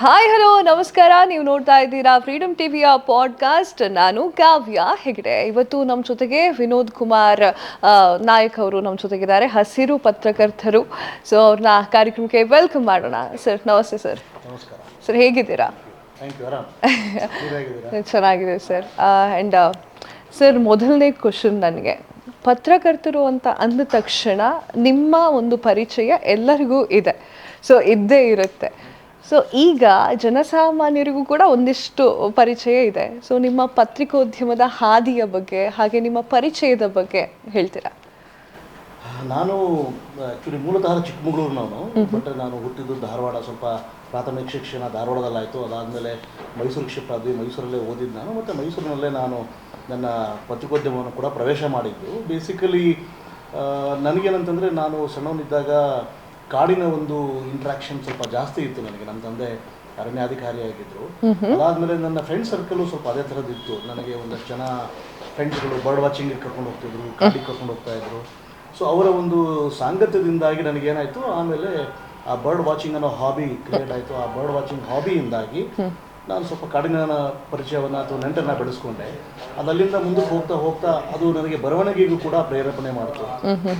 Hi hello ನಮಸ್ಕಾರ. ನೀವು ನೋಡ್ತಾ ಇದ್ದೀರಾ ಫ್ರೀಡಮ್ ಟಿವಿಯ ಪಾಡ್ಕಾಸ್ಟ್. ನಾನು ಕಾವ್ಯ ಹೆಗಡೆ. ಇವತ್ತು ನಮ್ಮ ಜೊತೆಗೆ ವಿನೋದ್ ಕುಮಾರ್ ನಾಯಕ್ ಅವರು ನಮ್ಮ ಜೊತೆಗಿದ್ದಾರೆ, ಹಸಿರು ಪತ್ರಕರ್ತರು. ಸೊ ಅವ್ರನ್ನ ಕಾರ್ಯಕ್ರಮಕ್ಕೆ ವೆಲ್ಕಮ್ ಮಾಡೋಣ. ಸರ್ ನಮಸ್ತೆ. ಸರ್ ನಮಸ್ಕಾರ ಸರ್, ಹೇಗಿದ್ದೀರಾ? ಚೆನ್ನಾಗಿದೆ ಸರ್. ಆ್ಯಂಡ್ ಸರ್, ಮೊದಲನೇ ಕ್ವಶನ್ ನನಗೆ, ಪತ್ರಕರ್ತರು ಅಂತ ಅಂದ ತಕ್ಷಣ ನಿಮ್ಮ ಒಂದು ಪರಿಚಯ ಎಲ್ಲರಿಗೂ ಇದೆ, ಸೊ ಇದ್ದೇ ಇರುತ್ತೆ. ಸೊ ಈಗ ಜನಸಾಮಾನ್ಯರಿಗೂ ಕೂಡ ಒಂದಿಷ್ಟು ಪರಿಚಯ ಇದೆ. ಸೊ ನಿಮ್ಮ ಪತ್ರಿಕೋದ್ಯಮದ ಹಾದಿಯ ಬಗ್ಗೆ ಹಾಗೆ ನಿಮ್ಮ ಪರಿಚಯದ ಬಗ್ಗೆ ಹೇಳ್ತೀರಾ? ನಾನು ಆ್ಯಕ್ಚುಲಿ ಮೂಲತಃ ಚಿಕ್ಕಮಗಳೂರು ನಾನು, ಬಟ್ ನಾನು ಹುಟ್ಟಿದ್ದು ಧಾರವಾಡ. ಸ್ವಲ್ಪ ಪ್ರಾಥಮಿಕ ಶಿಕ್ಷಣ ಧಾರವಾಡದಲ್ಲಾಯಿತು. ಅದಾದಮೇಲೆ ಮೈಸೂರಿಗೆ ಶಿಫ್ಟ್ ಆದ್ವಿ. ಮೈಸೂರಲ್ಲೇ ಓದಿದ್ದು ನಾನು, ಮತ್ತು ಮೈಸೂರಿನಲ್ಲೇ ನಾನು ನನ್ನ ಪತ್ರಿಕೋದ್ಯಮವನ್ನು ಕೂಡ ಪ್ರವೇಶ ಮಾಡಿದ್ದು. ಬೇಸಿಕಲಿ ನನಗೇನಂತಂದರೆ, ನಾನು ಸಣ್ಣವನಿದ್ದಾಗ ಕಾಡಿನ ಒಂದು ಇಂಟ್ರಾಕ್ಷನ್ ಸ್ವಲ್ಪ ಜಾಸ್ತಿ ಇತ್ತು ನನಗೆ. ನನ್ನ ತಂದೆ ಅರಣ್ಯಾಧಿಕಾರಿಯಾಗಿದ್ದರು. ಅದಾದಮೇಲೆ ನನ್ನ ಫ್ರೆಂಡ್ ಸರ್ಕಲು ಸ್ವಲ್ಪ ಅದೇ ಥರದ್ದಿತ್ತು. ನನಗೆ ಒಂದಷ್ಟು ಜನ ಫ್ರೆಂಡ್ಸ್ಗಳು ಬರ್ಡ್ ವಾಚಿಂಗಿಗೆ ಕರ್ಕೊಂಡು ಹೋಗ್ತಿದ್ರು, ಕಾಡಿಗೆ ಕರ್ಕೊಂಡು ಹೋಗ್ತಾಯಿದ್ರು. ಸೊ ಅವರ ಒಂದು ಸಾಂಗತ್ಯದಿಂದಾಗಿ ನನಗೇನಾಯಿತು, ಆಮೇಲೆ ಆ ಬರ್ಡ್ ವಾಚಿಂಗ್ ಅನ್ನೋ ಹಾಬಿ ಕ್ರಿಯೇಟ್ ಆಯಿತು. ಆ ಬರ್ಡ್ ವಾಚಿಂಗ್ ಹಾಬಿಯಿಂದಾಗಿ ನಾನು ಸ್ವಲ್ಪ ಕಾಡಿನ ಪರಿಚಯವನ್ನು ಅಥವಾ ನೆಂಟನ್ನು ಬೆಳೆಸ್ಕೊಂಡೆ. ಅದಲ್ಲಿಂದ ಮುಂದಕ್ಕೆ ಹೋಗ್ತಾ ಹೋಗ್ತಾ ಅದು ನನಗೆ ಬರವಣಿಗೆಗೂ ಕೂಡ ಪ್ರೇರೇಪಣೆ ಮಾಡಿತು.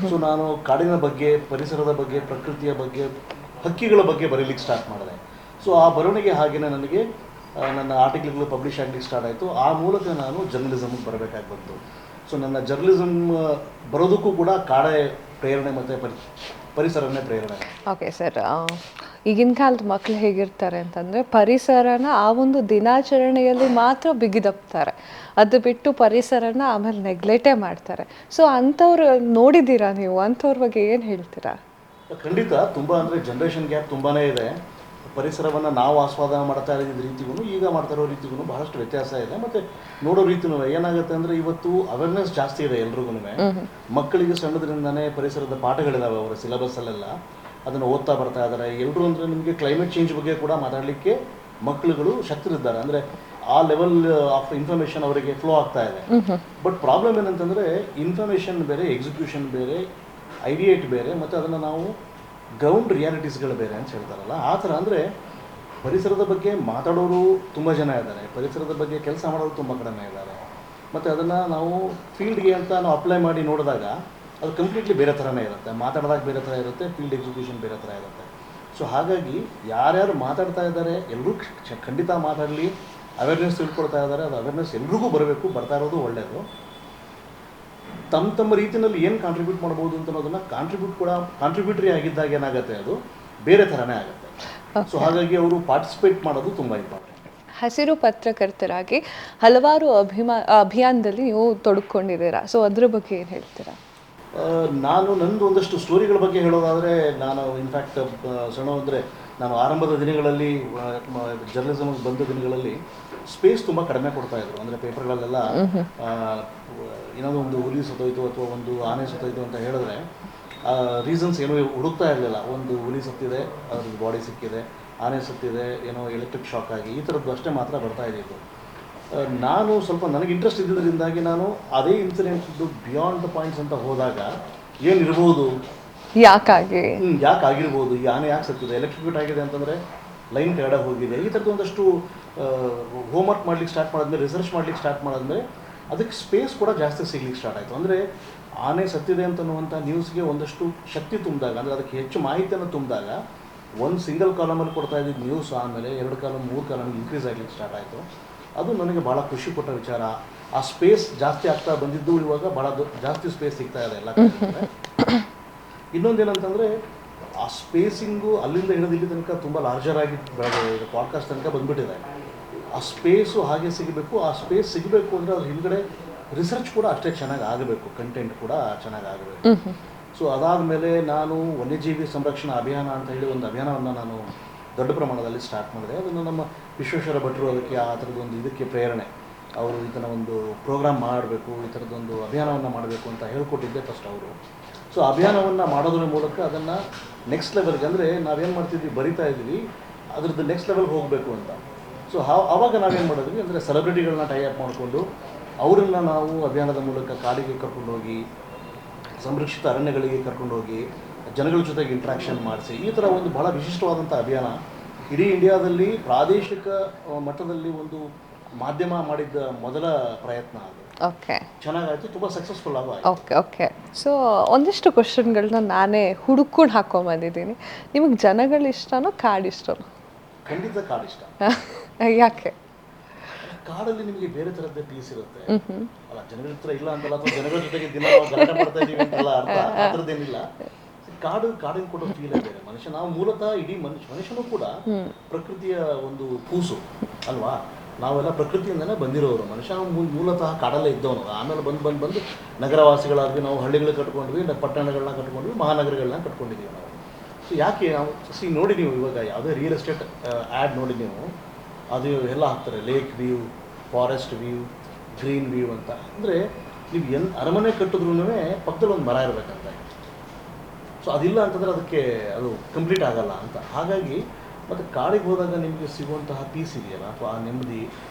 ಸೊ ನಾನು ಕಾಡಿನ ಬಗ್ಗೆ, ಪರಿಸರದ ಬಗ್ಗೆ, ಪ್ರಕೃತಿಯ ಬಗ್ಗೆ, ಹಕ್ಕಿಗಳ ಬಗ್ಗೆ ಬರೀಲಿಕ್ಕೆ ಸ್ಟಾರ್ಟ್ ಮಾಡಿದೆ. ಸೊ ಆ ಬರವಣಿಗೆ ಹಾಗೆಯೇ ನನಗೆ ನನ್ನ ಆರ್ಟಿಕಲ್ಗಳು ಪಬ್ಲಿಷ್ ಆಗಲಿಕ್ಕೆ ಸ್ಟಾರ್ಟ್ ಆಯಿತು. ಆ ಮೂಲಕ ನಾನು ಜರ್ನಲಿಸಮ್ಗೆ ಬರಬೇಕಾಗಿ ಬಂತು. ಸೊ ನನ್ನ ಜರ್ನಲಿಸಮ್ ಬರೋದಕ್ಕೂ ಕೂಡ ಕಾಡೇ ಪ್ರೇರಣೆ ಮತ್ತು ಪರಿಸರನೇ ಪ್ರೇರಣೆ. ಓಕೆ ಸರ್, ಈಗಿನ ಕಾಲದ ಮಕ್ಕಳು ಹೇಗಿರ್ತಾರೆ ಅಂತಂದರೆ, ಪರಿಸರನ ಆ ಒಂದು ದಿನಾಚರಣೆಯಲ್ಲಿ ಮಾತ್ರ ಬಿಗಿದಪ್ತಾರೆ, ಅದು ಬಿಟ್ಟು ಪರಿಸರನ ಆಮೇಲೆ ನೆಗ್ಲೆಕ್ಟೇ ಮಾಡ್ತಾರೆ. ಸೊ ಅಂಥವ್ರು ನೋಡಿದ್ದೀರಾ ನೀವು? ಅಂಥವ್ರ ಬಗ್ಗೆ ಏನು ಹೇಳ್ತೀರಾ? ಖಂಡಿತ ತುಂಬ ಅಂದರೆ ಜನ್ರೇಷನ್ ಗ್ಯಾಪ್ ತುಂಬಾ ಇದೆ. ಪರಿಸರವನ್ನು ನಾವು ಆಸ್ವಾದನೆ ಮಾಡ್ತಾ ಇದ್ದ ರೀತಿಗೂ ಈಗ ಮಾಡ್ತಾ ಇರೋ ರೀತಿಗೂ ಬಹಳಷ್ಟು ವ್ಯತ್ಯಾಸ ಇದೆ. ಮತ್ತು ನೋಡೋ ರೀತಿನೂ ಏನಾಗುತ್ತೆ ಅಂದರೆ, ಇವತ್ತು ಅವೇರ್ನೆಸ್ ಜಾಸ್ತಿ ಇದೆ ಎಲ್ರಿಗೂ. ಮಕ್ಕಳಿಗೆ ಸಣ್ಣದ್ರಿಂದನೇ ಪರಿಸರದ ಪಾಠಗಳಿದ್ದಾವೆ ಅವರ ಸಿಲೆಬಸ್ಸಲ್ಲೆಲ್ಲ, ಅದನ್ನು ಓದ್ತಾ ಬರ್ತಾ ಇದ್ದಾರೆ ಎಲ್ಲರೂ. ಅಂದರೆ ನಿಮಗೆ ಕ್ಲೈಮೇಟ್ ಚೇಂಜ್ ಬಗ್ಗೆ ಕೂಡ ಮಾತಾಡಲಿಕ್ಕೆ ಮಕ್ಕಳುಗಳು ಶಕ್ತರಿದ್ದಾರೆ. ಅಂದರೆ ಆ ಲೆವೆಲ್ ಆಫ್ ಇನ್ಫಾರ್ಮೇಷನ್ ಅವರಿಗೆ ಫ್ಲೋ ಆಗ್ತಾ ಇದೆ. ಬಟ್ ಪ್ರಾಬ್ಲಮ್ ಏನಂತಂದರೆ, ಇನ್ಫಾರ್ಮೇಷನ್ ಬೇರೆ, ಎಕ್ಸಿಕ್ಯೂಷನ್ ಬೇರೆ, ಐಡಿಯೇಟ್ ಬೇರೆ, ಮತ್ತು ಅದನ್ನು ನಾವು ಗ್ರೌಂಡ್ ರಿಯಾಲಿಟೀಸ್ಗಳು ಬೇರೆ ಅಂತ ಹೇಳ್ತಾರಲ್ಲ, ಆ ಥರ. ಅಂದರೆ ಪರಿಸರದ ಬಗ್ಗೆ ಮಾತಾಡೋರು ತುಂಬ ಜನ ಇದ್ದಾರೆ, ಪರಿಸರದ ಬಗ್ಗೆ ಕೆಲಸ ಮಾಡೋರು ತುಂಬ ಕಡಿಮೆ ಇದ್ದಾರೆ. ಮತ್ತು ಅದನ್ನು ನಾವು ಫೀಲ್ಡ್ಗೆ ಅಂತ ನಾವು ಅಪ್ಲೈ ಮಾಡಿ ನೋಡಿದಾಗ ಅದು ಕಂಪ್ಲೀಟ್ಲಿ ಬೇರೆ ಥರನೇ ಇರುತ್ತೆ. ಮಾತಾಡಿದಾಗ ಬೇರೆ ಥರ ಇರುತ್ತೆ, ಫೀಲ್ಡ್ ಎಕ್ಸಿಕ್ಯೂಷನ್ ಬೇರೆ ಥರ ಇರುತ್ತೆ. ಸೊ ಹಾಗಾಗಿ ಯಾರ್ಯಾರು ಮಾತಾಡ್ತಾ ಇದ್ದಾರೆ ಎಲ್ಲರೂ ಖಂಡಿತ ಮಾತಾಡಲಿ, ಅವೇರ್ನೆಸ್ ತಿಳ್ಕೊಳ್ತಾ ಇದ್ದಾರೆ. ಅದು ಅವೇರ್ನೆಸ್ ಎಲ್ರಿಗೂ ಬರಬೇಕು, ಬರ್ತಾ ಇರೋದು ಒಳ್ಳೆಯದು. ತಮ್ಮ ತಮ್ಮ ರೀತಿಯಲ್ಲಿ ಏನು ಕಾಂಟ್ರಿಬ್ಯೂಟ್ ಮಾಡ್ಬೋದು ಅಂತ ಅನ್ನೋದನ್ನು ಕಾಂಟ್ರಿಬ್ಯೂಟರಿ ಆಗಿದ್ದಾಗ ಏನಾಗುತ್ತೆ, ಅದು ಬೇರೆ ಥರನೇ ಆಗುತ್ತೆ. ಸೊ ಹಾಗಾಗಿ ಅವರು ಪಾರ್ಟಿಸಿಪೇಟ್ ಮಾಡೋದು ತುಂಬ ಇಂಪಾರ್ಟೆಂಟ್. ಹಸಿರು ಪತ್ರಕರ್ತರಾಗಿ ಹಲವಾರು ಅಭಿಯಾನದಲ್ಲಿ ನೀವು ತೊಡಕೊಂಡಿದ್ದೀರಾ. ಸೊ ಅದ್ರ ಬಗ್ಗೆ ಏನು ಹೇಳ್ತೀರಾ? ನಾನು ನಂದು ಒಂದಷ್ಟು ಸ್ಟೋರಿಗಳ ಬಗ್ಗೆ ಹೇಳೋದಾದರೆ, ನಾನು ಇನ್ಫ್ಯಾಕ್ಟ್ ಸಣ್ಣ ಅಂದರೆ ನಾನು ಆರಂಭದ ದಿನಗಳಲ್ಲಿ, ಜರ್ನಲಿಸಮ್ಗೆ ಬಂದ ದಿನಗಳಲ್ಲಿ ಸ್ಪೇಸ್ ತುಂಬ ಕಡಿಮೆ ಕೊಡ್ತಾಯಿದ್ರು. ಅಂದರೆ ಪೇಪರ್ಗಳಲ್ಲೆಲ್ಲ ಏನಾದರೂ ಒಂದು ಹುಲಿ ಸತ್ತೋಯ್ತು ಅಥವಾ ಒಂದು ಆನೆ ಸತ್ತೋಯ್ತು ಅಂತ ಹೇಳಿದ್ರೆ ರೀಸನ್ಸ್ ಏನೂ ಹುಡುಕ್ತಾ ಇರಲಿಲ್ಲ. ಒಂದು ಹುಲಿ ಸತ್ತಿದೆ, ಅದ್ರದ್ದು ಬಾಡಿ ಸಿಕ್ಕಿದೆ, ಆನೆ ಸತ್ತಿದೆ, ಏನೋ ಎಲೆಕ್ಟ್ರಿಕ್ ಶಾಕ್ ಆಗಿ, ಈ ಥರದ್ದು ಅಷ್ಟೇ ಮಾತ್ರ ಬರ್ತಾ ಇದ್ದಿದ್ದು. ನಾನು ಸ್ವಲ್ಪ ನನಗೆ ಇಂಟ್ರೆಸ್ಟ್ ಇದ್ದಿದ್ದರಿಂದಾಗಿ ನಾನು ಅದೇ ಇನ್ಸಿಡೆಂಟ್ದು ಬಿಯಾಂಡ್ ದ ಪಾಯಿಂಟ್ಸ್ ಅಂತ ಹೋದಾಗ ಏನಿರ್ಬೋದು, ಯಾಕಾಗಿರ್ಬೋದು, ಈ ಆನೆ ಯಾಕೆ ಸತ್ತಿದೆ, ಎಲೆಕ್ಟ್ರಿಕ್ಯೂಟ್ ಆಗಿದೆ ಅಂತಂದರೆ ಲೈನ್ ಕೆಳಗಡೆ ಹೋಗಿದೆ, ಈ ಥರದ್ದು ಒಂದಷ್ಟು ಹೋಮ್ವರ್ಕ್ ಮಾಡ್ಲಿಕ್ಕೆ ಸ್ಟಾರ್ಟ್ ಮಾಡಿದ್ಮೇಲೆ, ರಿಸರ್ಚ್ ಮಾಡ್ಲಿಕ್ಕೆ ಸ್ಟಾರ್ಟ್ ಮಾಡಿದ್ಮೇಲೆ ಅದಕ್ಕೆ ಸ್ಪೇಸ್ ಕೂಡ ಜಾಸ್ತಿ ಸಿಗ್ಲಿಕ್ಕೆ ಸ್ಟಾರ್ಟ್ ಆಯಿತು. ಅಂದರೆ ಆನೆ ಸತ್ತಿದೆ ಅಂತನ್ನುವಂಥ ನ್ಯೂಸ್ಗೆ ಒಂದಷ್ಟು ಶಕ್ತಿ ತುಂಬಿದಾಗ, ಅಂದರೆ ಅದಕ್ಕೆ ಹೆಚ್ಚು ಮಾಹಿತಿಯನ್ನು ತುಂಬಿದಾಗ, ಒಂದು ಸಿಂಗಲ್ ಕಾಲಮಲ್ಲಿ ಕೊಡ್ತಾ ಇದ್ದಿದ್ದು ನ್ಯೂಸ್ ಆಮೇಲೆ 2 ಕಾಲಮ್ 3 ಕಾಲಮ್ಗೆ ಇನ್ಕ್ರೀಸ್ ಆಗಲಿಕ್ಕೆ ಸ್ಟಾರ್ಟ್ ಆಯಿತು. ಅದು ನನಗೆ ಭಾಳ ಖುಷಿ ಕೊಟ್ಟ ವಿಚಾರ. ಆ ಸ್ಪೇಸ್ ಜಾಸ್ತಿ ಆಗ್ತಾ ಬಂದಿದ್ದು, ಇವಾಗ ಭಾಳ ಜಾಸ್ತಿ ಸ್ಪೇಸ್ ಸಿಗ್ತಾ ಇದೆ ಎಲ್ಲ ಕಡೆ. ಇನ್ನೊಂದೇನಂತಂದರೆ, ಆ ಸ್ಪೇಸಿಂಗು ಅಲ್ಲಿಂದ ಹಿಡಿದು ಇಲ್ಲಿ ತನಕ ತುಂಬ ಲಾರ್ಜರ್ ಆಗಿ ಪಾಡ್ಕಾಸ್ಟ್ ತನಕ ಬಂದುಬಿಟ್ಟಿದೆ. ಆ ಸ್ಪೇಸು ಹಾಗೆ ಸಿಗಬೇಕು. ಆ ಸ್ಪೇಸ್ ಸಿಗಬೇಕು ಅಂದರೆ ಅದ್ರ ಹಿಂದ್ಗಡೆ ರಿಸರ್ಚ್ ಕೂಡ ಅಷ್ಟೇ ಚೆನ್ನಾಗಿ ಆಗಬೇಕು, ಕಂಟೆಂಟ್ ಕೂಡ ಚೆನ್ನಾಗಿ ಆಗಬೇಕು. ಸೊ ಅದಾದಮೇಲೆ ನಾನು ವನ್ಯಜೀವಿ ಸಂರಕ್ಷಣಾ ಅಭಿಯಾನ ಅಂತ ಹೇಳಿ ಒಂದು ಅಭಿಯಾನವನ್ನು ನಾನು ದೊಡ್ಡ ಪ್ರಮಾಣದಲ್ಲಿ ಸ್ಟಾರ್ಟ್ ಮಾಡಿದೆ. ಅದನ್ನು ನಮ್ಮ ವಿಶ್ವೇಶ್ವರ ಭಟ್ರು ಅದಕ್ಕೆ ಆ ಥರದ್ದೊಂದು ಇದಕ್ಕೆ ಪ್ರೇರಣೆ, ಅವರು ಈ ಥರ ಒಂದು ಪ್ರೋಗ್ರಾಮ್ ಮಾಡಬೇಕು, ಈ ಥರದ್ದೊಂದು ಅಭಿಯಾನವನ್ನು ಮಾಡಬೇಕು ಅಂತ ಹೇಳ್ಕೊಟ್ಟಿದ್ದೆ ಫಸ್ಟ್ ಅವರು. ಸೊ ಅಭಿಯಾನವನ್ನು ಮಾಡೋದ್ರ ಮೂಲಕ ಅದನ್ನು ನೆಕ್ಸ್ಟ್ ಲೆವೆಲ್ಗೆ, ಅಂದರೆ ನಾವೇನು ಮಾಡ್ತಿದ್ವಿ, ಬರಿತಾ ಇದ್ವಿ, ಅದ್ರದ್ದು ನೆಕ್ಸ್ಟ್ ಲೆವೆಲ್ಗೆ ಹೋಗಬೇಕು ಅಂತ. ಸೊ ಆವಾಗ ನಾವೇನು ಮಾಡಿದ್ವಿ ಅಂದರೆ, ಸೆಲೆಬ್ರಿಟಿಗಳನ್ನ ಟೈ ಅಪ್ ಮಾಡಿಕೊಂಡು ಅವರನ್ನು ನಾವು ಅಭಿಯಾನದ ಮೂಲಕ ಕಾಡಿಗೆ ಕರ್ಕೊಂಡೋಗಿ, ಸಂರಕ್ಷಿತ ಅರಣ್ಯಗಳಿಗೆ ಕರ್ಕೊಂಡೋಗಿ, ಜನಗಳ ಜೊತೆಗೆ ಇಂಟ್ರಾಕ್ಷನ್ ಮಾಡಿಸಿ, ಈ ಥರ ಒಂದು ಭಾಳ ವಿಶಿಷ್ಟವಾದಂಥ ಅಭಿಯಾನ ಇಡೀ ಇಂಡಿಯಾದಲ್ಲಿ ಪ್ರಾದೇಶಿಕ ಮಟ್ಟದಲ್ಲಿ ಒಂದು ಮಾಧ್ಯಮ ಮಾಡಿದ್ದ ಮೊದಲ ಪ್ರಯತ್ನ ಅದು. ಓಕೆ ಚೆನ್ನಾಗಾಯ್ತು, ತುಂಬ ಸಕ್ಸಸ್ಫುಲ್ ಆಗೋ ಓಕೆ ಓಕೆ. ಸೊ ಒಂದಿಷ್ಟು ಕ್ವಶನ್ಗಳನ್ನ ನಾನೇ ಹುಡುಕೊಂಡು ಹಾಕೊಂಬಂದಿದ್ದೀನಿ. ನಿಮಗೆ ಜನಗಳು ಇಷ್ಟನೋ ಕಾಡು ಇಷ್ಟನೋ? ಖಂಡಿತ ಕಾಡು ಇಷ್ಟ. ಯಾಕೆ? ಕಾಡಲ್ಲಿ ನಿಮಗೆ ಬೇರೆ ಥರದ್ದೇ ಪೀಸ್ ಇರುತ್ತೆ. ಅಲ್ಲ, ಜನಗಳ ಹತ್ರ ಇಲ್ಲ ಅಂತಲ್ಲ, ಅಥವಾ ಜನಗಳ ಜೊತೆಗೆ ದಿನ ನಾವು ಗಲಾಟೆ ಮಾಡ್ತಾ ಇದ್ದೀವಿ ಅಂತೆಲ್ಲ ಅರ್ಥ, ಆ ಥರದ್ದೇನಿಲ್ಲ. ಕಾಡಿನ ಕೊಡೋ ಫೀಲೇ ಬೇರೆ. ನಾವು ಮೂಲತಃ ಇಡೀ ಮನುಷ್ಯನೂ ಕೂಡ ಪ್ರಕೃತಿಯ ಒಂದು ಕೂಸು ಅಲ್ವಾ. ನಾವೆಲ್ಲ ಪ್ರಕೃತಿಯಿಂದನೇ ಬಂದಿರೋರು. ಮನುಷ್ಯ ಮೂಲತಃ ಕಾಡಲ್ಲೇ ಇದ್ದವನು. ಆಮೇಲೆ ಬಂದು ನಗರವಾಸಿಗಳಾದ್ವಿ, ನಾವು ಹಳ್ಳಿಗಳು ಕಟ್ಕೊಂಡ್ವಿ, ಪಟ್ಟಣಗಳನ್ನ ಕಟ್ಕೊಂಡ್ವಿ, ಮಹಾನಗರಗಳನ್ನ ಕಟ್ಕೊಂಡಿದ್ದೀವಿ ನಾವು. ಸೊ ಯಾಕೆ ನಾವು ನೋಡಿ, ನೀವು ಇವಾಗ ಯಾವುದೇ ರಿಯಲ್ ಎಸ್ಟೇಟ್ ಆ್ಯಡ್ ನೋಡಿ ನೀವು, ಅದು ಎಲ್ಲ ಹಾಕ್ತಾರೆ, lake view, forest view, green view ಅಂತ. ಅಂದರೆ ನೀವು ಅರಮನೆ ಕಟ್ಟಿದ್ರೂ ಪಕ್ಕದಲ್ಲಿ ಒಂದು ಮರ ಇರಬೇಕಂತ. ಸೊ ಅದಿಲ್ಲ ಅಂತಂದರೆ ಅದಕ್ಕೆ ಅದು ಕಂಪ್ಲೀಟ್ ಆಗಲ್ಲ ಅಂತ. ಹಾಗಾಗಿ ಮತ್ತು ಕಾಡಿಗೆ ಹೋದಾಗ ನಿಮಗೆ ಸಿಗುವಂತಹ ಪೀಸ್ ಇದೆಯಲ್ಲ, ಅಥವಾ ಆ ನೆಮ್ಮದಿ,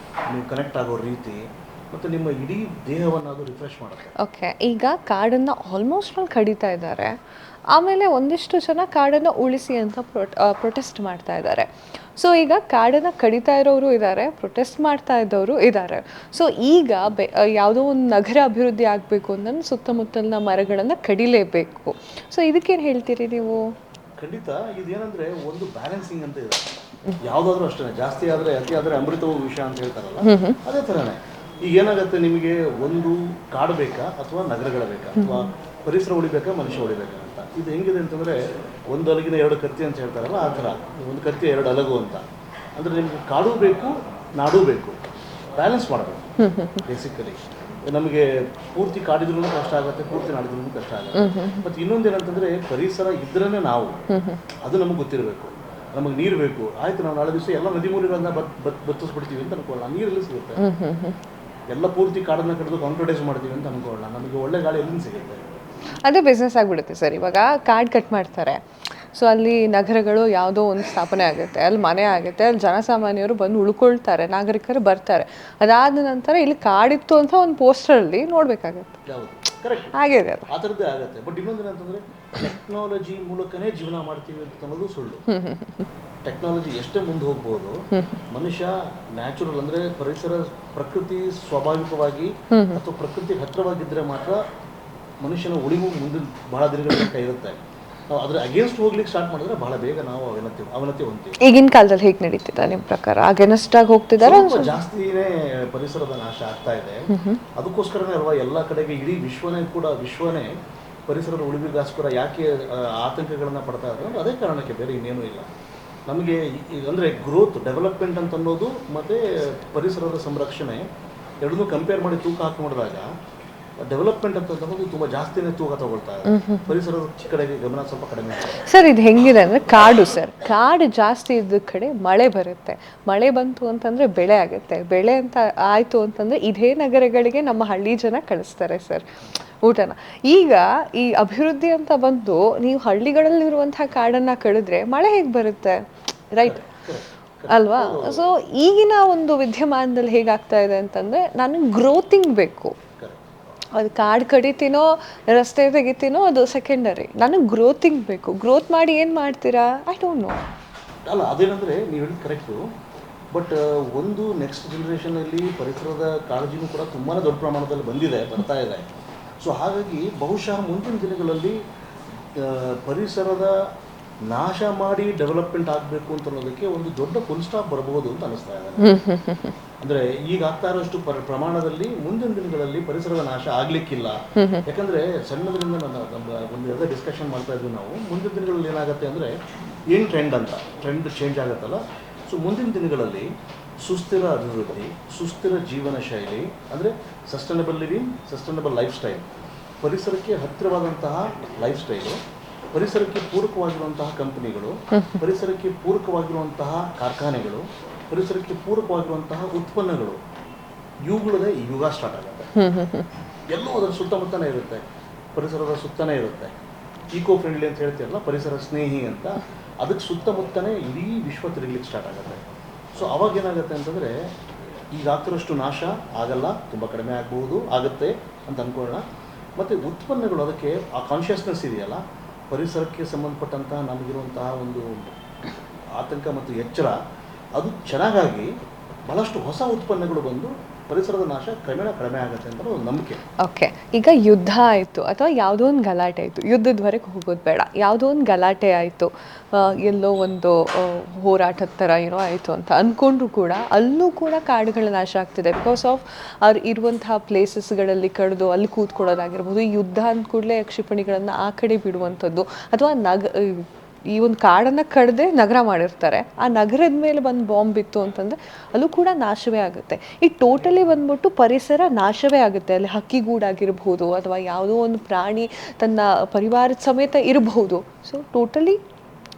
ನೀವು ಕನೆಕ್ಟ್ ಆಗೋ ರೀತಿ, ಮತ್ತು ನಿಮ್ಮ ಇಡೀ ದೇಹವನ್ನು ಅದು ರಿಫ್ರೆಶ್ ಮಾಡುತ್ತೆ. ಓಕೆ, ಈಗ ಕಾಡನ್ನು ಆಲ್ಮೋಸ್ಟ್ ಕಡಿತಾ ಇದ್ದಾರೆ. ಆಮೇಲೆ ಒಂದಿಷ್ಟು ಜನ ಕಾಡನ್ನು ಉಳಿಸಿ ಅಂತ ಪ್ರೊಟೆಸ್ಟ್ ಮಾಡ್ತಾ ಇದ್ದಾರೆ. ಸೊ ಈಗ ಕಾಡನ್ನು ಕಡಿತಾ ಇರೋರು ಇದ್ದಾರೆ, ಪ್ರೊಟೆಸ್ಟ್ ಮಾಡ್ತಾ ಇದ್ದವರು ಇದ್ದಾರೆ. ಸೊ ಈಗ ಯಾವುದೋ ಒಂದು ನಗರ ಅಭಿವೃದ್ಧಿ ಆಗಬೇಕು ಅಂತಂದ್ರೆ ಸುತ್ತಮುತ್ತಲಿನ ಮರಗಳನ್ನು ಕಡಿಲೇಬೇಕು. ಸೊ ಇದಕ್ಕೇನು ಹೇಳ್ತೀರಿ ನೀವು? ಖಂಡಿತ ಇದೇನಂದರೆ ಒಂದು ಬ್ಯಾಲೆನ್ಸಿಂಗ್ ಅಂತ ಇದೆ. ಯಾವುದಾದ್ರೂ ಅಷ್ಟೇ, ಜಾಸ್ತಿ ಆದರೆ ಅತಿ ಆದರೆ ಅಮೃತವೂ ವಿಷಯ ಅಂತ ಹೇಳ್ತಾರಲ್ಲ, ಅದೇ ಥರನೇ ಈಗ ಏನಾಗುತ್ತೆ, ನಿಮಗೆ ಒಂದು ಕಾಡು ಬೇಕಾ ಅಥವಾ ನಗರಗಳ ಬೇಕಾ, ಅಥವಾ ಪರಿಸರ ಉಳಿಬೇಕಾ ಮನುಷ್ಯ ಉಳಿಬೇಕಾ ಅಂತ. ಇದು ಹೆಂಗಿದೆ ಅಂತಂದರೆ, ಒಂದು ಅಲಗಿನ ಎರಡು ಕತ್ತಿ ಅಂತ ಹೇಳ್ತಾರಲ್ಲ, ಆ ಥರ ಒಂದು ಕತ್ತಿ ಎರಡು ಅಲಗು ಅಂತ. ಅಂದರೆ ನಿಮಗೆ ಕಾಡು ಬೇಕು, ನಾಡು ಬೇಕು, ಬ್ಯಾಲೆನ್ಸ್ ಮಾಡಬೇಕು ಬೇಸಿಕಲಿ. ನಮಗೆ ಪೂರ್ತಿ ಕಾಡಿದ್ರೂ ಕಷ್ಟ ಆಗುತ್ತೆ, ಪೂರ್ತಿ ನಾಡಿದ್ರೂ ಕಷ್ಟ ಆಗುತ್ತೆ. ಮತ್ತು ಇನ್ನೊಂದು ಏನಂತಂದರೆ, ಪರಿಸರ ಇದ್ರೇ ನಾವು, ಅದು ನಮಗೆ ಗೊತ್ತಿರಬೇಕು. ನಮಗೆ ನೀರು ಬೇಕು, ಆಯಿತು, ನಾವು ನಾಳೆ ದಿವಸ ಎಲ್ಲ ನದಿ ಮೂಲೆಗಳನ್ನ ಬತ್ತಿಸ್ಬಿಡ್ತೀವಿ ಅಂತ ಅನ್ಕೊಳ್ಳೋಣ, ನೀರೆಲ್ಲಿ ಸಿಗುತ್ತೆ? ಎಲ್ಲ ಪೂರ್ತಿ ಕಾಡನ್ನು ಕಡಿದು ಕಾಂಕ್ರಿಟೈಸ್ ಮಾಡ್ತೀವಿ ಅಂತ ಅನ್ಕೊಳ್ಳೋಣ, ನಮಗೆ ಒಳ್ಳೆ ಗಾಳಿ ಎಲ್ಲಿಂದ ಸಿಗುತ್ತೆ? ಅದೇ ಬಿಸ್ನೆಸ್ ಆಗಿಬಿಡುತ್ತೆ ಸರ್. ಇವಾಗ ಕಾಡು ಕಟ್ ಮಾಡ್ತಾರೆ, ಸೊ ಅಲ್ಲಿ ನಗರಗಳು ಯಾವುದೋ ಒಂದು ಸ್ಥಾಪನೆ ಆಗುತ್ತೆ, ಅಲ್ಲಿ ಮನೆ ಆಗುತ್ತೆ, ಅಲ್ಲಿ ಜನಸಾಮಾನ್ಯರು ಬಂದು ಉಳ್ಕೊಳ್ತಾರೆ, ನಾಗರಿಕರು ಬರ್ತಾರೆ. ಅದಾದ ನಂತರ ಇಲ್ಲಿ ಕಾಡಿತ್ತು ಅಂತ ಒಂದು ಪೋಸ್ಟರಲ್ಲಿ ನೋಡಬೇಕಾಗತ್ತೆ. ಯಾವುದು ಕರೆಕ್ಟ್ ಆಗಿದೆ, ಆ ಥರದ್ದೇ ಆಗುತ್ತೆ. ಬಟ್ ಇನ್ನೊಂದು ಏನಂತಂದರೆ, ಟೆಕ್ನಾಲಜಿ ಮೂಲಕನೇ ಜೀವನ ಮಾಡ್ತೀವಿ ಅಂತ ಅನ್ನೋದು ಸುಳ್ಳು. ಟೆಕ್ನಾಲಜಿ ಎಷ್ಟೇ ಮುಂದೆ ಹೋಗ್ಬೋದು, ಮನುಷ್ಯ ನ್ಯಾಚುರಲ್ ಅಂದರೆ ಪರಿಸರ, ಪ್ರಕೃತಿ ಸ್ವಾಭಾವಿಕವಾಗಿ ಅಥವಾ ಪ್ರಕೃತಿ ಹತ್ತಿರವಾಗಿದ್ದರೆ ಮಾತ್ರ ಮನುಷ್ಯನ ಉಳಿವು ಮುಂದಿನ ಬಹಳ ದಿನಗಳ ತನಕ ಇರುತ್ತೆ. ನಾವು ಅದ್ರ ಅಗೇನ್ಸ್ಟ್ ಹೋಗ್ಲಿಕ್ಕೆ ಸ್ಟಾರ್ಟ್ ಮಾಡಿದ್ರೆ ಬಹಳ ಬೇಗ ನಾವು ಅವನತಿ ಹೊಂತೀವಿ. ಈಗಿನ ಕಾಲದಲ್ಲಿ ಹೇಗೆ ನಡೀತಿದೆ ನಿಮ್ಮ ಪ್ರಕಾರ? ಅಗೇನ್ಸ್ಟ್ ಆಗಿ ಹೋಗ್ತಿದ್ದಾರೆ, ಜಾಸ್ತಿನೇ ಪರಿಸರದ ನಾಶ ಆಗ್ತಾ ಇದೆ. ಅದಕ್ಕೋಸ್ಕರನೇ ಅಲ್ವಾ ಎಲ್ಲ ಕಡೆಗೆ ಇಡೀ ವಿಶ್ವನೇ ಪರಿಸರದ ಉಳಿವಿಗೋಸ್ಕರ ಯಾಕೆ ಆತಂಕಗಳನ್ನು ಪಡ್ತಾ ಇದ್ದಾರೆ? ಅದೇ ಕಾರಣಕ್ಕೆ, ಬೇರೆ ಇನ್ನೇನೂ ಇಲ್ಲ. ನಮಗೆ ಅಂದರೆ ಗ್ರೋತ್, ಡೆವಲಪ್ಮೆಂಟ್ ಅಂತ ಅನ್ನೋದು ಮತ್ತು ಪರಿಸರದ ಸಂರಕ್ಷಣೆ ಎರಡನ್ನೂ ಕಂಪೇರ್ ಮಾಡಿ ತೂಕ ಹಾಕಿ ನೋಡಿದಾಗ ಡೆವಲಪ್ಮೆಂಟ್ ಅಂತ ಅನ್ನೋದು ತುಂಬ ಜಾಸ್ತಿನೇ ತೂಕ ತಗೊಳ್ತಾ ಇದೆ. ಪರಿಸರದ ಕಡೆಗೆ ಗಮನ ಸ್ವಲ್ಪ ಕಡಿಮೆ ಇದೆ. ಸರ್ ಇದು ಹೆಂಗಿದೆ ಅಂದರೆ, ಕಾಡು ಜಾಸ್ತಿ ಇದ್ದ ಕಡೆ ಮಳೆ ಬರುತ್ತೆ, ಮಳೆ ಬಂತು ಅಂತಂದರೆ ಬೆಳೆ ಆಗುತ್ತೆ, ಬೆಳೆ ಅಂತ ಆಯಿತು ಅಂತಂದರೆ ಇದೇ ನಗರಗಳಿಗೆ ನಮ್ಮ ಹಳ್ಳಿ ಜನ ಕಳಿಸ್ತಾರೆ ಸರ್ ಊಟನ. ಈಗ ಈ ಅಭಿವೃದ್ಧಿ ಅಂತ ಬಂದು ನೀವು ಹಳ್ಳಿಗಳಲ್ಲಿರುವಂತಹ ಕಾಡನ್ನು ಕಡಿದ್ರೆ ಮಳೆ ಹೇಗೆ ಬರುತ್ತೆ? ರೈಟ್ ಅಲ್ವಾ? ಸೊ ಈಗಿನ ಒಂದು ವಿದ್ಯಮಾನದಲ್ಲಿ ಹೇಗಾಗ್ತಾ ಇದೆ ಅಂತಂದರೆ, ನನಗೆ ಗ್ರೋತಿಂಗ್ ಬೇಕು. ಅದು ಕಾಡು ಕಡಿತೀನೋ ರಸ್ತೆ ತೆಗಿತೀನೋ ಅದು ಸೆಕೆಂಡರಿ, ನನಗೆ ಗ್ರೋತಿಂಗ್ ಬೇಕು. ಗ್ರೋತ್ ಮಾಡಿ ಏನು ಮಾಡ್ತೀರಾ? I don't know. ಅಲ್ಲ, ಅದೇನಂದರೆ ನೀವು ಹೇಳಿದ್ದು ಕರೆಕ್ಟು. ಬಟ್ ಒಂದು ನೆಕ್ಸ್ಟ್ ಜನ್ರೇಷನಲ್ಲಿ ಪರಿಸರದ ಕಾಳಜಿನೂ ಕೂಡ ತುಂಬಾ ದೊಡ್ಡ ಪ್ರಮಾಣದಲ್ಲಿ ಬರ್ತಾ ಇದೆ. ಸೊ ಹಾಗಾಗಿ ಬಹುಶಃ ಮುಂದಿನ ದಿನಗಳಲ್ಲಿ ಪರಿಸರದ ನಾಶ ಮಾಡಿ ಡೆವಲಪ್ಮೆಂಟ್ ಆಗಬೇಕು ಅಂತ ಅನ್ನೋದಕ್ಕೆ ಒಂದು ದೊಡ್ಡ ಫುಲ್ ಸ್ಟಾಪ್ ಬರಬಹುದು ಅಂತ ಅನಿಸ್ತಾ ಇದೆ. ಅಂದರೆ ಈಗ ಆಗ್ತಾ ಇರೋಷ್ಟು ಪ್ರಮಾಣದಲ್ಲಿ ಮುಂದಿನ ದಿನಗಳಲ್ಲಿ ಪರಿಸರದ ನಾಶ ಆಗ್ಲಿಕ್ಕಿಲ್ಲ. ಯಾಕಂದರೆ ಸಣ್ಣದರಿಂದ ನಮ್ಮ ಒಂದು ಡಿಸ್ಕಷನ್ ಮಾಡ್ತಾ ಇದ್ವಿ ನಾವು. ಮುಂದಿನ ದಿನಗಳಲ್ಲಿ ಏನಾಗುತ್ತೆ ಅಂದರೆ, ಏನು ಟ್ರೆಂಡ್ ಚೇಂಜ್ ಆಗುತ್ತಲ್ಲ. ಸೊ ಮುಂದಿನ ದಿನಗಳಲ್ಲಿ ಸುಸ್ಥಿರ ಅಭಿವೃದ್ಧಿ, ಸುಸ್ಥಿರ ಜೀವನ ಶೈಲಿ, ಅಂದರೆ sustainable living, sustainable life style, ಪರಿಸರಕ್ಕೆ ಹತ್ತಿರವಾದಂತಹ ಲೈಫ್ ಸ್ಟೈಲು, ಪರಿಸರಕ್ಕೆ ಪೂರಕವಾಗಿರುವಂತಹ ಕಂಪನಿಗಳು, ಪರಿಸರಕ್ಕೆ ಪೂರಕವಾಗಿರುವಂತಹ ಕಾರ್ಖಾನೆಗಳು, ಪರಿಸರಕ್ಕೆ ಪೂರಕವಾಗಿರುವಂತಹ ಉತ್ಪನ್ನಗಳು, ಇವುಗಳದೇ ಯುಗ ಸ್ಟಾರ್ಟ್ ಆಗುತ್ತೆ. ಎಲ್ಲವೂ ಅದರ ಸುತ್ತಮುತ್ತನೇ ಇರುತ್ತೆ, ಪರಿಸರದ ಸುತ್ತನೇ ಇರುತ್ತೆ. ಈಕೋ ಫ್ರೆಂಡ್ಲಿ ಅಂತ ಹೇಳ್ತೀರಲ್ಲ, ಪರಿಸರ ಸ್ನೇಹಿ ಅಂತ, ಅದಕ್ಕೆ ಸುತ್ತಮುತ್ತನೇ ಇಡೀ ವಿಶ್ವ ತಿರುಗಲಿಕ್ಕೆ ಸ್ಟಾರ್ಟ್ ಆಗುತ್ತೆ. ಸೊ ಅವಾಗ ಏನಾಗುತ್ತೆ ಅಂತಂದರೆ, ಈಗ ಆಗ್ತಿರೋಷ್ಟು ನಾಶ ಆಗಲ್ಲ, ತುಂಬ ಕಡಿಮೆ ಆಗುತ್ತೆ ಅಂತ ಅಂದ್ಕೊಳ್ಳೋಣ. ಮತ್ತು ಉತ್ಪನ್ನಗಳು, ಅದಕ್ಕೆ ಆ ಕಾನ್ಷಿಯಸ್ನೆಸ್ ಇದೆಯಲ್ಲ, ಪರಿಸರಕ್ಕೆ ಸಂಬಂಧಪಟ್ಟಂತಹ ನಮಗಿರುವಂತಹ ಒಂದು ಆತಂಕ ಮತ್ತು ಎಚ್ಚರ ಅದು ಚೆನ್ನಾಗಾಗಿ ಬಹಳಷ್ಟು ಹೊಸ ಉತ್ಪನ್ನಗಳು ಬಂದು ಪರಿಸರದ ನಾಶ ಕ್ರಮೇಣ ಕಡಿಮೆ ಆಗುತ್ತೆ ಅಂತ ಒಂದು ನಂಬಿಕೆ. ಓಕೆ, ಈಗ ಯುದ್ಧ ಆಯಿತು ಅಥವಾ ಯಾವುದೋ ಒಂದು ಗಲಾಟೆ ಆಯಿತು, ಯುದ್ಧದವರೆಗೆ ಹೋಗೋದು ಬೇಡ, ಯಾವುದೋ ಒಂದು ಗಲಾಟೆ ಆಯಿತು, ಎಲ್ಲೋ ಒಂದು ಹೋರಾಟದ ಥರ ಏನೋ ಆಯಿತು ಅಂತ ಅಂದ್ಕೊಂಡ್ರು ಕೂಡ ಅಲ್ಲೂ ಕೂಡ ಕಾಡುಗಳ ನಾಶ ಆಗ್ತಿದೆ. ಬಿಕಾಸ್ ಆಫ್ ಅವ್ರು ಇರುವಂತಹ ಪ್ಲೇಸಸ್ಗಳಲ್ಲಿ ಕಡಿದು ಅಲ್ಲಿ ಕೂತ್ಕೊಳ್ಳೋದಾಗಿರ್ಬೋದು. ಈ ಯುದ್ಧ ಅಂದ ಕೂಡಲೇ ಕ್ಷಿಪಣಿಗಳನ್ನು ಆ ಕಡೆ ಬಿಡುವಂಥದ್ದು, ಅಥವಾ ಈ ಒಂದು ಕಾಡನ್ನು ಕಡ್ದೆ ನಗರ ಮಾಡಿರ್ತಾರೆ, ಆ ನಗರದ ಮೇಲೆ ಬಂದು ಬಾಂಬ್ ಬಿತ್ತು ಅಂತಂದರೆ ಅಲ್ಲೂ ಕೂಡ ನಾಶವೇ ಆಗುತ್ತೆ. ಈ ಟೋಟಲಿ ಬಂದ್ಬಿಟ್ಟು ಪರಿಸರ ನಾಶವೇ ಆಗುತ್ತೆ. ಅಲ್ಲಿ ಹಕ್ಕಿಗೂಡಾಗಿರ್ಬೋದು ಅಥವಾ ಯಾವುದೋ ಒಂದು ಪ್ರಾಣಿ ತನ್ನ ಪರಿವಾರದ ಸಮೇತ ಇರಬಹುದು. ಸೊ ಟೋಟಲಿ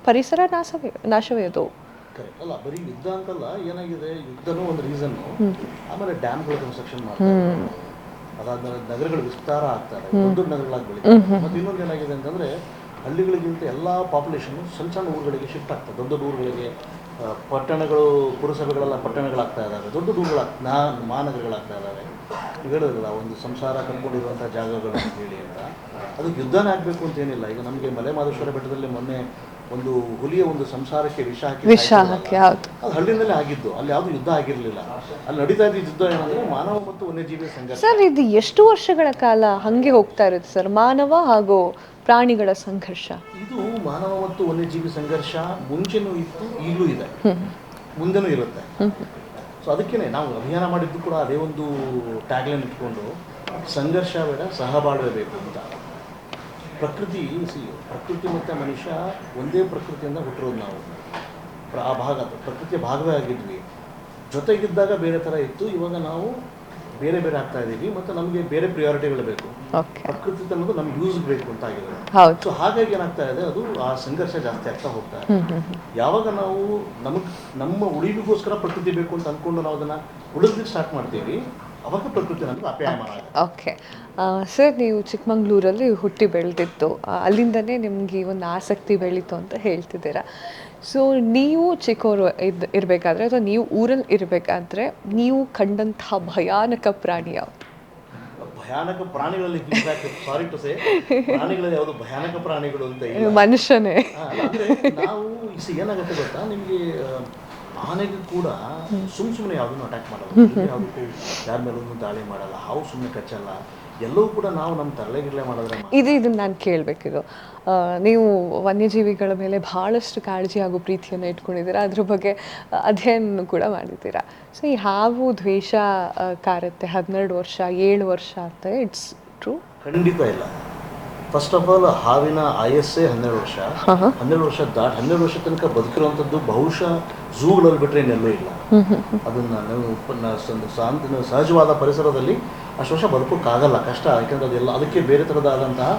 ಪರಿಸರ ನಾಶವೇ ಅದು. ಕರೆಕ್ಟ್ ಅಲ್ಲ, ಬರೀ ಯುದ್ಧ ಅಂತಲ್ಲ, ಏನಾಗಿದೆ ಯುದ್ಧನೂ ಒಂದು ರೀಸನ್ನು. ಆಮೇಲೆ ಡ್ಯಾಮ್ಗಳ ಕನ್ಸ್ಟ್ರಕ್ಷನ್ ಮಾಡ್ತಾರೆ, ಅದಾದ್ಮೇಲೆ ನಗರಗಳು ವಿಸ್ತಾರ ಆಗ್ತಾರೆ, ದೊಡ್ಡ ನಗರಗಳಾಗಿ ಬೆಳೀತಾರೆ. ಮತ್ತು ಇನ್ನೊಂದು ಏನಾಗಿದೆ ಅಂತಂದರೆ ಹಳ್ಳಿಗಳಿಗಿಂತ ಎಲ್ಲ ಪಾಪ್ಯುಲೇಷನ್ನು ಸಣ್ಣ ಸಣ್ಣ ಊರುಗಳಿಗೆ ಶಿಫ್ಟ್ ಆಗ್ತದೆ. ದೊಡ್ಡ ದೊಡ್ಡ ಊರುಗಳಿಗೆ, ಪಟ್ಟಣಗಳು, ಪುರಸಭೆಗಳೆಲ್ಲ ಪಟ್ಟಣಗಳಾಗ್ತಾ ಇದ್ದಾವೆ, ದೊಡ್ಡ ಊರುಗಳ ಮಹಾನಗರಗಳಾಗ್ತಾ ಇದ್ದಾವೆ. ನೀವು ಹೇಳಿದ್ರಲ್ಲ ಒಂದು ಸಂಸಾರ ಕಟ್ಕೊಂಡಿರುವಂಥ ಜಾಗಗಳು ಅಂತ ಹೇಳಿ ಅಂತ, ಅದಕ್ಕೆ ಯುದ್ಧನೇ ಆಗಬೇಕು ಅಂತೇನಿಲ್ಲ. ಈಗ ನಮಗೆ ಮಲೆ ಮಹದೇಶ್ವರ ಬೆಟ್ಟದಲ್ಲಿ ಮೊನ್ನೆ ಒಂದು ಹುಲಿಯ ಒಂದು ಸಂಸಾರಕ್ಕೆ ವಿಷ ಹಾಕಿ ಅದು ಹಳ್ಳಿನಲ್ಲೇ ಆಗಿದ್ದು, ಅಲ್ಲಿ ಯಾವುದು ಯುದ್ಧ ಆಗಿರಲಿಲ್ಲ. ಅಲ್ಲಿ ನಡೀತಾ ಇದ್ದ ಯುದ್ಧ ಏನಂದರೆ ಮಾನವ ಮತ್ತು ವನ್ಯಜೀವಿ ಸಂಘರ್ಷ. ಸರ್, ಇದು ಎಷ್ಟು ವರ್ಷಗಳ ಕಾಲ ಹಾಗೆ ಹೋಗ್ತಾ ಇರುತ್ತೆ ಸರ್, ಮಾನವ ಹಾಗೂ ಪ್ರಾಣಿಗಳ ಸಂಘರ್ಷ? ಇದು ಮಾನವ ಮತ್ತು ವನ್ಯಜೀವಿ ಸಂಘರ್ಷ ಮುಂಚೆನೂ ಇತ್ತು, ಈಗಲೂ ಇದೆ, ಮುಂದೆನೂ ಇರುತ್ತೆ. ಸೊ ಅದಕ್ಕೇ ನಾವು ಅಭಿಯಾನ ಮಾಡಿದ್ದು ಕೂಡ ಅದೇ ಒಂದು ಟ್ಯಾಗ್ಲೈನ್ ಇಟ್ಕೊಂಡು, ಸಂಘರ್ಷ ಬೇಡ ಸಹಬಾಳ್ವೆ ಬೇಕು ಅಂತ. ಪ್ರಕೃತಿ ಮತ್ತು ಮನುಷ್ಯ ಒಂದೇ ಪ್ರಕೃತಿಯಿಂದ ಹುಟ್ಟಿರೋದು ನಾವು. ಆ ಪ್ರಕೃತಿಯ ಭಾಗವೇ ಆಗಿದ್ವಿ. ಜೊತೆಗಿದ್ದಾಗ ಬೇರೆ ಥರ ಇತ್ತು, ಇವಾಗ ನಾವು ಬೇರೆ ಬೇರೆ ಆಗ್ತಾ ಇದ್ದೀವಿ ಮತ್ತು ನಮಗೆ ಬೇರೆ ಪ್ರಿಯಾರಿಟಿಗಳು ಬೇಕು. ಪ್ರಕೃತಿ ಅನ್ನೋದು ನಮ್ಗೆ ಯೂಸ್ ಬೇಕು ಅಂತ ಆಗಿದೆ. ಸೊ ಹಾಗಾಗಿ ಏನಾಗ್ತಾ ಇದೆ, ಅದು ಆ ಸಂಘರ್ಷ ಜಾಸ್ತಿ ಆಗ್ತಾ ಹೋಗ್ತಾ ಇದೆ. ಯಾವಾಗ ನಾವು ನಮ್ಮ ಉಳಿವಿಗೋಸ್ಕರ ಪ್ರಕೃತಿ ಬೇಕು ಅಂತ ಅಂದ್ಕೊಂಡು ನಾವು ಅದನ್ನು ಉಳಿಸ್ಲಿಕ್ಕೆ ಸ್ಟಾರ್ಟ್ ಮಾಡ್ತೀವಿ, ಅವಾಗ ಪ್ರಕೃತಿ ನಮಗೆ ಅಪಾಯಮಾನ ಆಗುತ್ತೆ. ಓಕೆ ಸರ್, ನೀವು ಚಿಕ್ಕಮಂಗ್ಳೂರಲ್ಲಿ ಹುಟ್ಟಿ ಬೆಳೆದಿತ್ತು, ಅಲ್ಲಿಂದನೇ ನಿಮಗೆ ಒಂದು ಆಸಕ್ತಿ ಬೆಳೀತು ಅಂತ ಹೇಳ್ತಿದ್ದೀರಾ. ಸೊ ನೀವು ಚಿಕ್ಕವರು ಇರಬೇಕಾದ್ರೆ ಅಥವಾ ನೀವು ಊರಲ್ಲಿ ಇರಬೇಕಾದ್ರೆ ನೀವು ಕಂಡಂತಹ ಭಯಾನಕ ಪ್ರಾಣಿ ಯಾವುದು? ಭಯಾನಕ ಪ್ರಾಣಿಗಳಲ್ಲಿ ಸಾರಿ ಟು ಸೇ, ಪ್ರಾಣಿಗಳಲ್ಲಿ ಯಾವುದು ಭಯಾನಕ ಪ್ರಾಣಿಗಳು ಅಂತ ಇಲ್ಲ, ಮನುಷ್ಯನೇ. ಅಂದರೆ ನಾವು ಏನಾಗುತ್ತೆ ಗೊತ್ತಾ ನಿಮಗೆ, ಆನೆಗೂ ಕೂಡ ಸುಮ್ಮನೆ ಯಾವುದನ್ನು ಅಟ್ಯಾಕ್ ಮಾಡಲ್ಲ, ಯಾವುದಕ್ಕೂ ಯಾರ ಮೇಲೂ ದಾಳಿ ಮಾಡಲ್ಲ, ಹಾವು ಸುಮ್ಮನೆ ಕಚ್ಚಲ್ಲ, ಎಲ್ಲವೂ ಕೂಡ ನಾವು ನಮ್ಮ ತರಲೆಗಿರಲೇ ಮಾಡಿದ್ರೆ ಇದನ್ನು ನಾನು ಕೇಳಬೇಕಿದು. ನೀವು ವನ್ಯಜೀವಿಗಳ ಮೇಲೆ ಭಾಳಷ್ಟು ಕಾಳಜಿ ಹಾಗೂ ಪ್ರೀತಿಯನ್ನು ಇಟ್ಕೊಂಡಿದ್ದೀರಾ, ಅದ್ರ ಬಗ್ಗೆ ಅಧ್ಯಯನ ಕೂಡ ಮಾಡಿದ್ದೀರಾ. ಸೊ ಈ ಹಾವು ದ್ವೇಷ ಕಾರುತ್ತೆ 12 ವರ್ಷ 7 ವರ್ಷ ಅಂತ, ಇಟ್ಸ್ ಟ್ರೂ? ಖಂಡಿತ ಇಲ್ಲ. ಫಸ್ಟ್ ಆಫ್ ಆಲ್ ಹಾವಿನ ಆಯಸ್ಸೇ 12 ವರ್ಷ. 12 ವರ್ಷ ತನಕ ಬದುಕಿರುವಂಥದ್ದು ಬಹುಶಃ ಝೂಗಳಲ್ಲಿ ಬಿಟ್ಟರೆ ಇನ್ನೆಲ್ಲೂ ಇಲ್ಲ. ಅದನ್ನು ಸಹಜವಾದ ಪರಿಸರದಲ್ಲಿ ಅಷ್ಟು ವರ್ಷ ಬದುಕೋಕ್ಕಾಗಲ್ಲ, ಕಷ್ಟ. ಯಾಕೆಂದರೆ ಅದೆಲ್ಲ ಅದಕ್ಕೆ ಬೇರೆ ಥರದಾದಂತಹ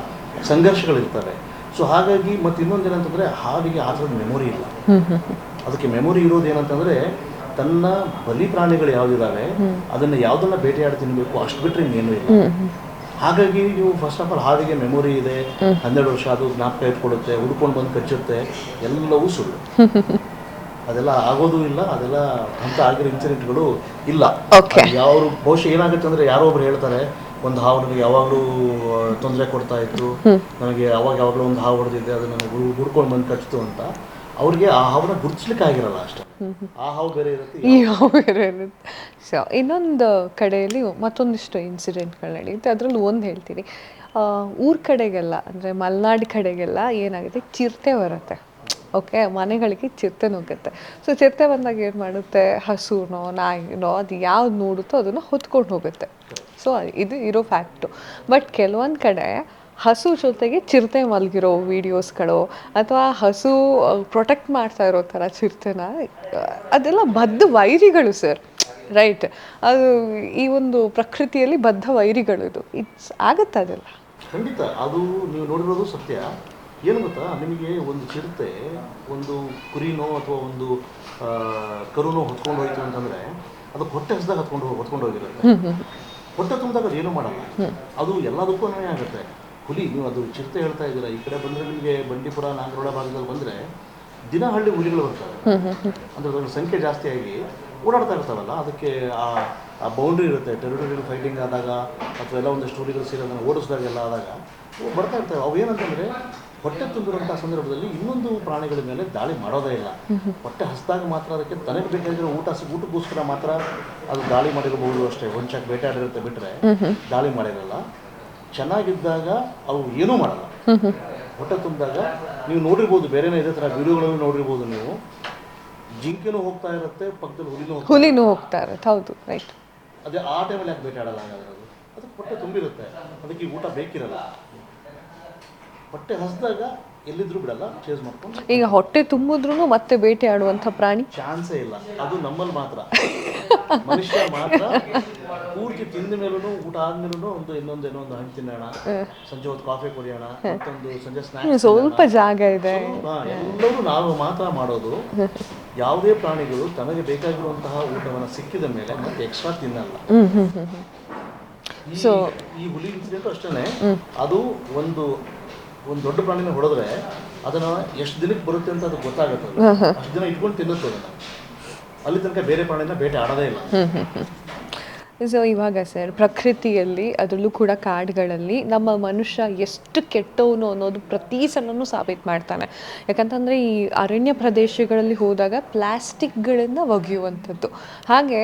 ಸಂಘರ್ಷಗಳಿರ್ತವೆ. ಸೊ ಹಾಗಾಗಿ ಮತ್ತು ಇನ್ನೊಂದು ಏನಂತಂದರೆ, ಹಾವಿಗೆ ಆ ಥರದ ಮೆಮೊರಿ ಇಲ್ಲ. ಅದಕ್ಕೆ ಮೆಮೊರಿ ಇರೋದು ಏನಂತಂದರೆ, ತನ್ನ ಬಲಿ ಪ್ರಾಣಿಗಳು ಯಾವುದಿದ್ದಾವೆ ಅದನ್ನು ಯಾವುದನ್ನು ಬೇಟೆಯಾಡಿ ತಿನ್ನಬೇಕು, ಅಷ್ಟು ಬಿಟ್ಟರೆ ಇನ್ನೇನೂ ಇಲ್ಲ. ಹಾಗಾಗಿ ನೀವು ಫಸ್ಟ್ ಆಫ್ ಆಲ್ ಹಾವಿಗೆ ಮೆಮೊರಿ ಇದೆ, 12 ವರ್ಷ ಅದು ಜ್ಞಾಪಕ ಇಟ್ಕೊಳ್ಳುತ್ತೆ, ಹುಡ್ಕೊಂಡು ಬಂದು ಕಚ್ಚುತ್ತೆ, ಎಲ್ಲವೂ ಸುಳ್ಳು. ಅದೆಲ್ಲ ಆಗೋದು ಇಲ್ಲ, ಅದೆಲ್ಲ ಅಂತ ಆಗಿರೋ ಇನ್ಸಿಡೆಂಟ್ಗಳು ಇಲ್ಲ. ಯಾರು ಬಹುಶಃ ಏನಾಗುತ್ತೆ ಅಂದರೆ, ಯಾರೋ ಒಬ್ರು ಹೇಳ್ತಾರೆ ಒಂದು ಹಾವು ನನಗೆ ಯಾವಾಗಲೂ ತೊಂದರೆ ಕೊಡ್ತಾ ಇತ್ತು, ನನಗೆ ಯಾವಾಗಲೂ ಒಂದು ಹಾವು ಹೊಡೆದಿದ್ದೆ, ಅದು ನನಗೆ ಹುಡ್ಕೊಂಡು ಬಂದು ಕಚ್ಚಿತು ಅಂತ. ಅವ್ರಿಗೆ ಆ ಹಾವನ್ನ ಗುರುತಿಸ್ಲಿಕ್ಕೆ ಆಗಿರಲ್ಲ ಅಷ್ಟೇ. ಆ ಹಾವು ಬೇರೆ ಇರುತ್ತೆ, ಈ ಹಾವು ಬೇರೆ ಇರುತ್ತೆ. ಸೊ ಇನ್ನೊಂದು ಕಡೆಯಲ್ಲಿ ಮತ್ತೊಂದಿಷ್ಟು ಇನ್ಸಿಡೆಂಟ್ಗಳು ನಡೆಯುತ್ತೆ. ಅದರಲ್ಲಿ ಒಂದು ಹೇಳ್ತೀನಿ, ಊರ ಕಡೆಗೆಲ್ಲ ಅಂದರೆ ಮಲೆನಾಡು ಕಡೆಗೆಲ್ಲ ಏನಾಗುತ್ತೆ, ಚಿರತೆ ಬರುತ್ತೆ. ಓಕೆ, ಮನೆಗಳಿಗೆ ಚಿರತೆ ನುಗ್ಗುತ್ತೆ. ಸೊ ಚಿರತೆ ಬಂದಾಗ ಏನು ಮಾಡುತ್ತೆ, ಹಸುನೋ ನಾಯಿನೋ ಅದು ಯಾವ್ದು ನೋಡುತ್ತೋ ಅದನ್ನು ಹೊತ್ಕೊಂಡು ಹೋಗುತ್ತೆ. ಸೊ ಇದು ಇರೋ ಫ್ಯಾಕ್ಟು. ಬಟ್ ಕೆಲವೊಂದು ಕಡೆ ಹಸು ಜೊತೆಗೆ ಚಿರತೆ ಮಲಗಿರೋ ವೀಡಿಯೋಸ್ಗಳು ಅಥವಾ ಹಸು ಪ್ರೊಟೆಕ್ಟ್ ಮಾಡ್ತಾ ಇರೋ ಥರ ಚಿರತೆನ, ಅದೆಲ್ಲ ಬದ್ಧ ವೈರಿಗಳು ಸರ್, ರೈಟ್? ಅದು ಈ ಒಂದು ಪ್ರಕೃತಿಯಲ್ಲಿ ಬದ್ಧ ವೈರಿಗಳು. ಇದು ಆಗುತ್ತೆ ಅದೆಲ್ಲ. ಖಂಡಿತ ಅದು ನೀವು ನೋಡಿರೋದು ಸತ್ಯ. ಏನು ಗೊತ್ತಾ, ನಿಮಗೆ ಒಂದು ಚಿರತೆ ಒಂದು ಕುರಿನೋ ಅಥವಾ ಒಂದು ಕರುನೋ ಹೊತ್ಕೊಂಡು ಹೋಯ್ತು ಅಂತಂದರೆ, ಅದು ಹೊಟ್ಟೆ ಹಸ್ದಾಗ ಹೊತ್ಕೊಂಡು ಹೋಗಿರುತ್ತೆ. ಹೊಟ್ಟೆ ತುಂಬಿದಾಗ ಅದು ಏನೂ ಮಾಡಲ್ಲ, ಅದು ಎಲ್ಲದಕ್ಕೂ ಅನ್ವಯ ಆಗುತ್ತೆ. ಹುಲಿ, ನೀವು ಅದು ಚಿರತೆ ಹೇಳ್ತಾ ಇದ್ದೀರಾ, ಈ ಕಡೆ ಬಂದರೆ ನಿಮಗೆ ಬಂಡೀಪುರ ನಾಗರೋಡ ಭಾಗದಲ್ಲಿ ಬಂದರೆ ದಿನ ಹಳ್ಳಿ ಹುಲಿಗಳು ಬರ್ತವೆ. ಅಂದರೆ ಅದರ ಸಂಖ್ಯೆ ಜಾಸ್ತಿಯಾಗಿ ಓಡಾಡ್ತಾ ಇರ್ತಾವಲ್ಲ, ಅದಕ್ಕೆ ಆ ಬೌಂಡ್ರಿ ಇರುತ್ತೆ. ಟೆರಿಟರಿ ಫೈಟಿಂಗ್ ಆದಾಗ ಅಥವಾ ಎಲ್ಲ ಒಂದು ಸ್ಟೋರಿಗಳು ಸೇರಿ ಅದನ್ನು ಓಡಿಸಿದಾಗೆಲ್ಲ ಆದಾಗ ಬರ್ತಾ ಇರ್ತವೆ. ಅವು ಏನಂತಂದರೆ ಹೊಟ್ಟೆ ತುಂಬಿರುವಂಥ ಸಂದರ್ಭದಲ್ಲಿ ಇನ್ನೊಂದು ಪ್ರಾಣಿಗಳ ಮೇಲೆ ದಾಳಿ ಮಾಡೋದೇ ಇಲ್ಲ. ಹೊಟ್ಟೆ ಹಸಿದಾಗ ಮಾತ್ರ ಅದಕ್ಕೆ ತನಗೆ ಬೇಕಾಗಿರೋ ಊಟಕ್ಕೋಸ್ಕರ ಮಾತ್ರ ಅದು ದಾಳಿ ಮಾಡಿರಬಹುದು ಅಷ್ಟೇ. ಹೊಂಚಾಕ್ ಬೇಟೆಯಾಡಿರುತ್ತೆ ಬಿಟ್ಟರೆ ದಾಳಿ ಮಾಡಿರಲ್ಲ. ಚೆನ್ನಾಗಿದ್ದಾಗ ಅವು ಏನೂ ಮಾಡಲ್ಲ. ಹೊಟ್ಟೆ ತುಂಬಿದಾಗ ನೀವು ನೋಡಿರ್ಬೋದು, ಬೇರೆನೇ ಇದೇ ಥರ ವಿಡಿಯೋಗಳನ್ನು ನೋಡಿರ್ಬೋದು ನೀವು. ಜಿಂಕೆನೂ ಹೋಗ್ತಾ ಇರುತ್ತೆ, ಪಕ್ಕದಲ್ಲಿ ಹುಲಿನೂ ಹೋಗ್ತಾ ಇರುತ್ತೆ. ಹೌದು, ರೈಟ್. ಅದೇ ಆ ಟೈಮಲ್ಲಿ ಯಾಕೆ ಬೇಟೆ ಆಡಲ್ಲ ಹಾಗಾದ್ರೆ? ಅದಕ್ಕೆ ಹೊಟ್ಟೆ ತುಂಬಿರುತ್ತೆ, ಅದಕ್ಕೆ ಊಟ ಬೇಕಿರಲ್ಲ. ಹೊಟ್ಟೆ ಹಸಿದಾಗ ಎಲ್ಲಿದ್ರೂ ಬಿಡಲ್ಲ, ಚೇಸ್ ಮಾಡ್ಕೊಂಡು. ಈಗ ಹೊಟ್ಟೆ ತುಂಬಿದ್ರೂ ಮತ್ತೆ ಬೇಟೆ ಆಡುವಂಥ ಪ್ರಾಣಿ ಚಾನ್ಸೇ ಇಲ್ಲ. ಅದು ನಮ್ಮಲ್ಲಿ ಮಾತ್ರ. ಮನುಷ್ಯ ಮಾತ್ರ ಪೂರ್ತಿ ತಿಂದ ಮೇಲೂ, ಊಟ ಆದ್ಮೇಲೂ ಇನ್ನೊಂದು ಹಣ್ಣು ತಿನ್ನೋಣ, ಸಂಜೆ ಹೊತ್ತು ಕಾಫಿ ಕುಡಿಯೋಣ, ಮತ್ತೊಂದು ಸಂಜೆ ಸ್ನ್ಯಾಕ್ಸ್, ಸ್ವಲ್ಪ ಜಾಗ ಇದೆ. ಎಲ್ಲರೂ ನಾವು ಮಾತ್ರ ಮಾಡೋದು. ಯಾವುದೇ ಪ್ರಾಣಿಗಳು ತನಗೆ ಬೇಕಾಗಿರುವಂತಹ ಊಟವನ್ನು ಸಿಕ್ಕಿದ ಮೇಲೆ ಮತ್ತೆ ಎಕ್ಸ್ಟ್ರಾ ತಿನ್ನಲ್ಲ. ಈ ಹುಲಿ ಇನ್ಸಿಡೆಂಟ್ ಅಷ್ಟೇ. ಅದು ಒಂದು ದೊಡ್ಡ ಪ್ರಾಣಿನ ಹೊಡೆದ್ರೆ ಅದನ್ನ ಎಷ್ಟು ದಿನಕ್ಕೆ ಬರುತ್ತೆ ಅಂತ ಅದು ಗೊತ್ತಾಗುತ್ತೆ. ಅಷ್ಟು ದಿನ ಇಟ್ಕೊಂಡು ತಿನ್ನುತ್ತೆ ಅದನ್ನ. ಅಲ್ಲಿ ತನಕ ಬೇರೆ ಪ್ರಾಣಿನ ಬೇಟೆ ಆಡೋದೇ ಇಲ್ಲ. ಸೊ ಇವಾಗ ಸರ್, ಪ್ರಕೃತಿಯಲ್ಲಿ ಅದರಲ್ಲೂ ಕೂಡ ಕಾಡುಗಳಲ್ಲಿ ನಮ್ಮ ಮನುಷ್ಯ ಎಷ್ಟು ಕೆಟ್ಟವನು ಅನ್ನೋದು ಪ್ರತಿ ಸಲನೂ ಸಾಬೀತು ಮಾಡ್ತಾನೆ. ಯಾಕಂತಂದರೆ ಈ ಅರಣ್ಯ ಪ್ರದೇಶಗಳಲ್ಲಿ ಹೋದಾಗ ಪ್ಲಾಸ್ಟಿಕ್ಗಳನ್ನು ಒಗೆಯುವಂಥದ್ದು, ಹಾಗೆ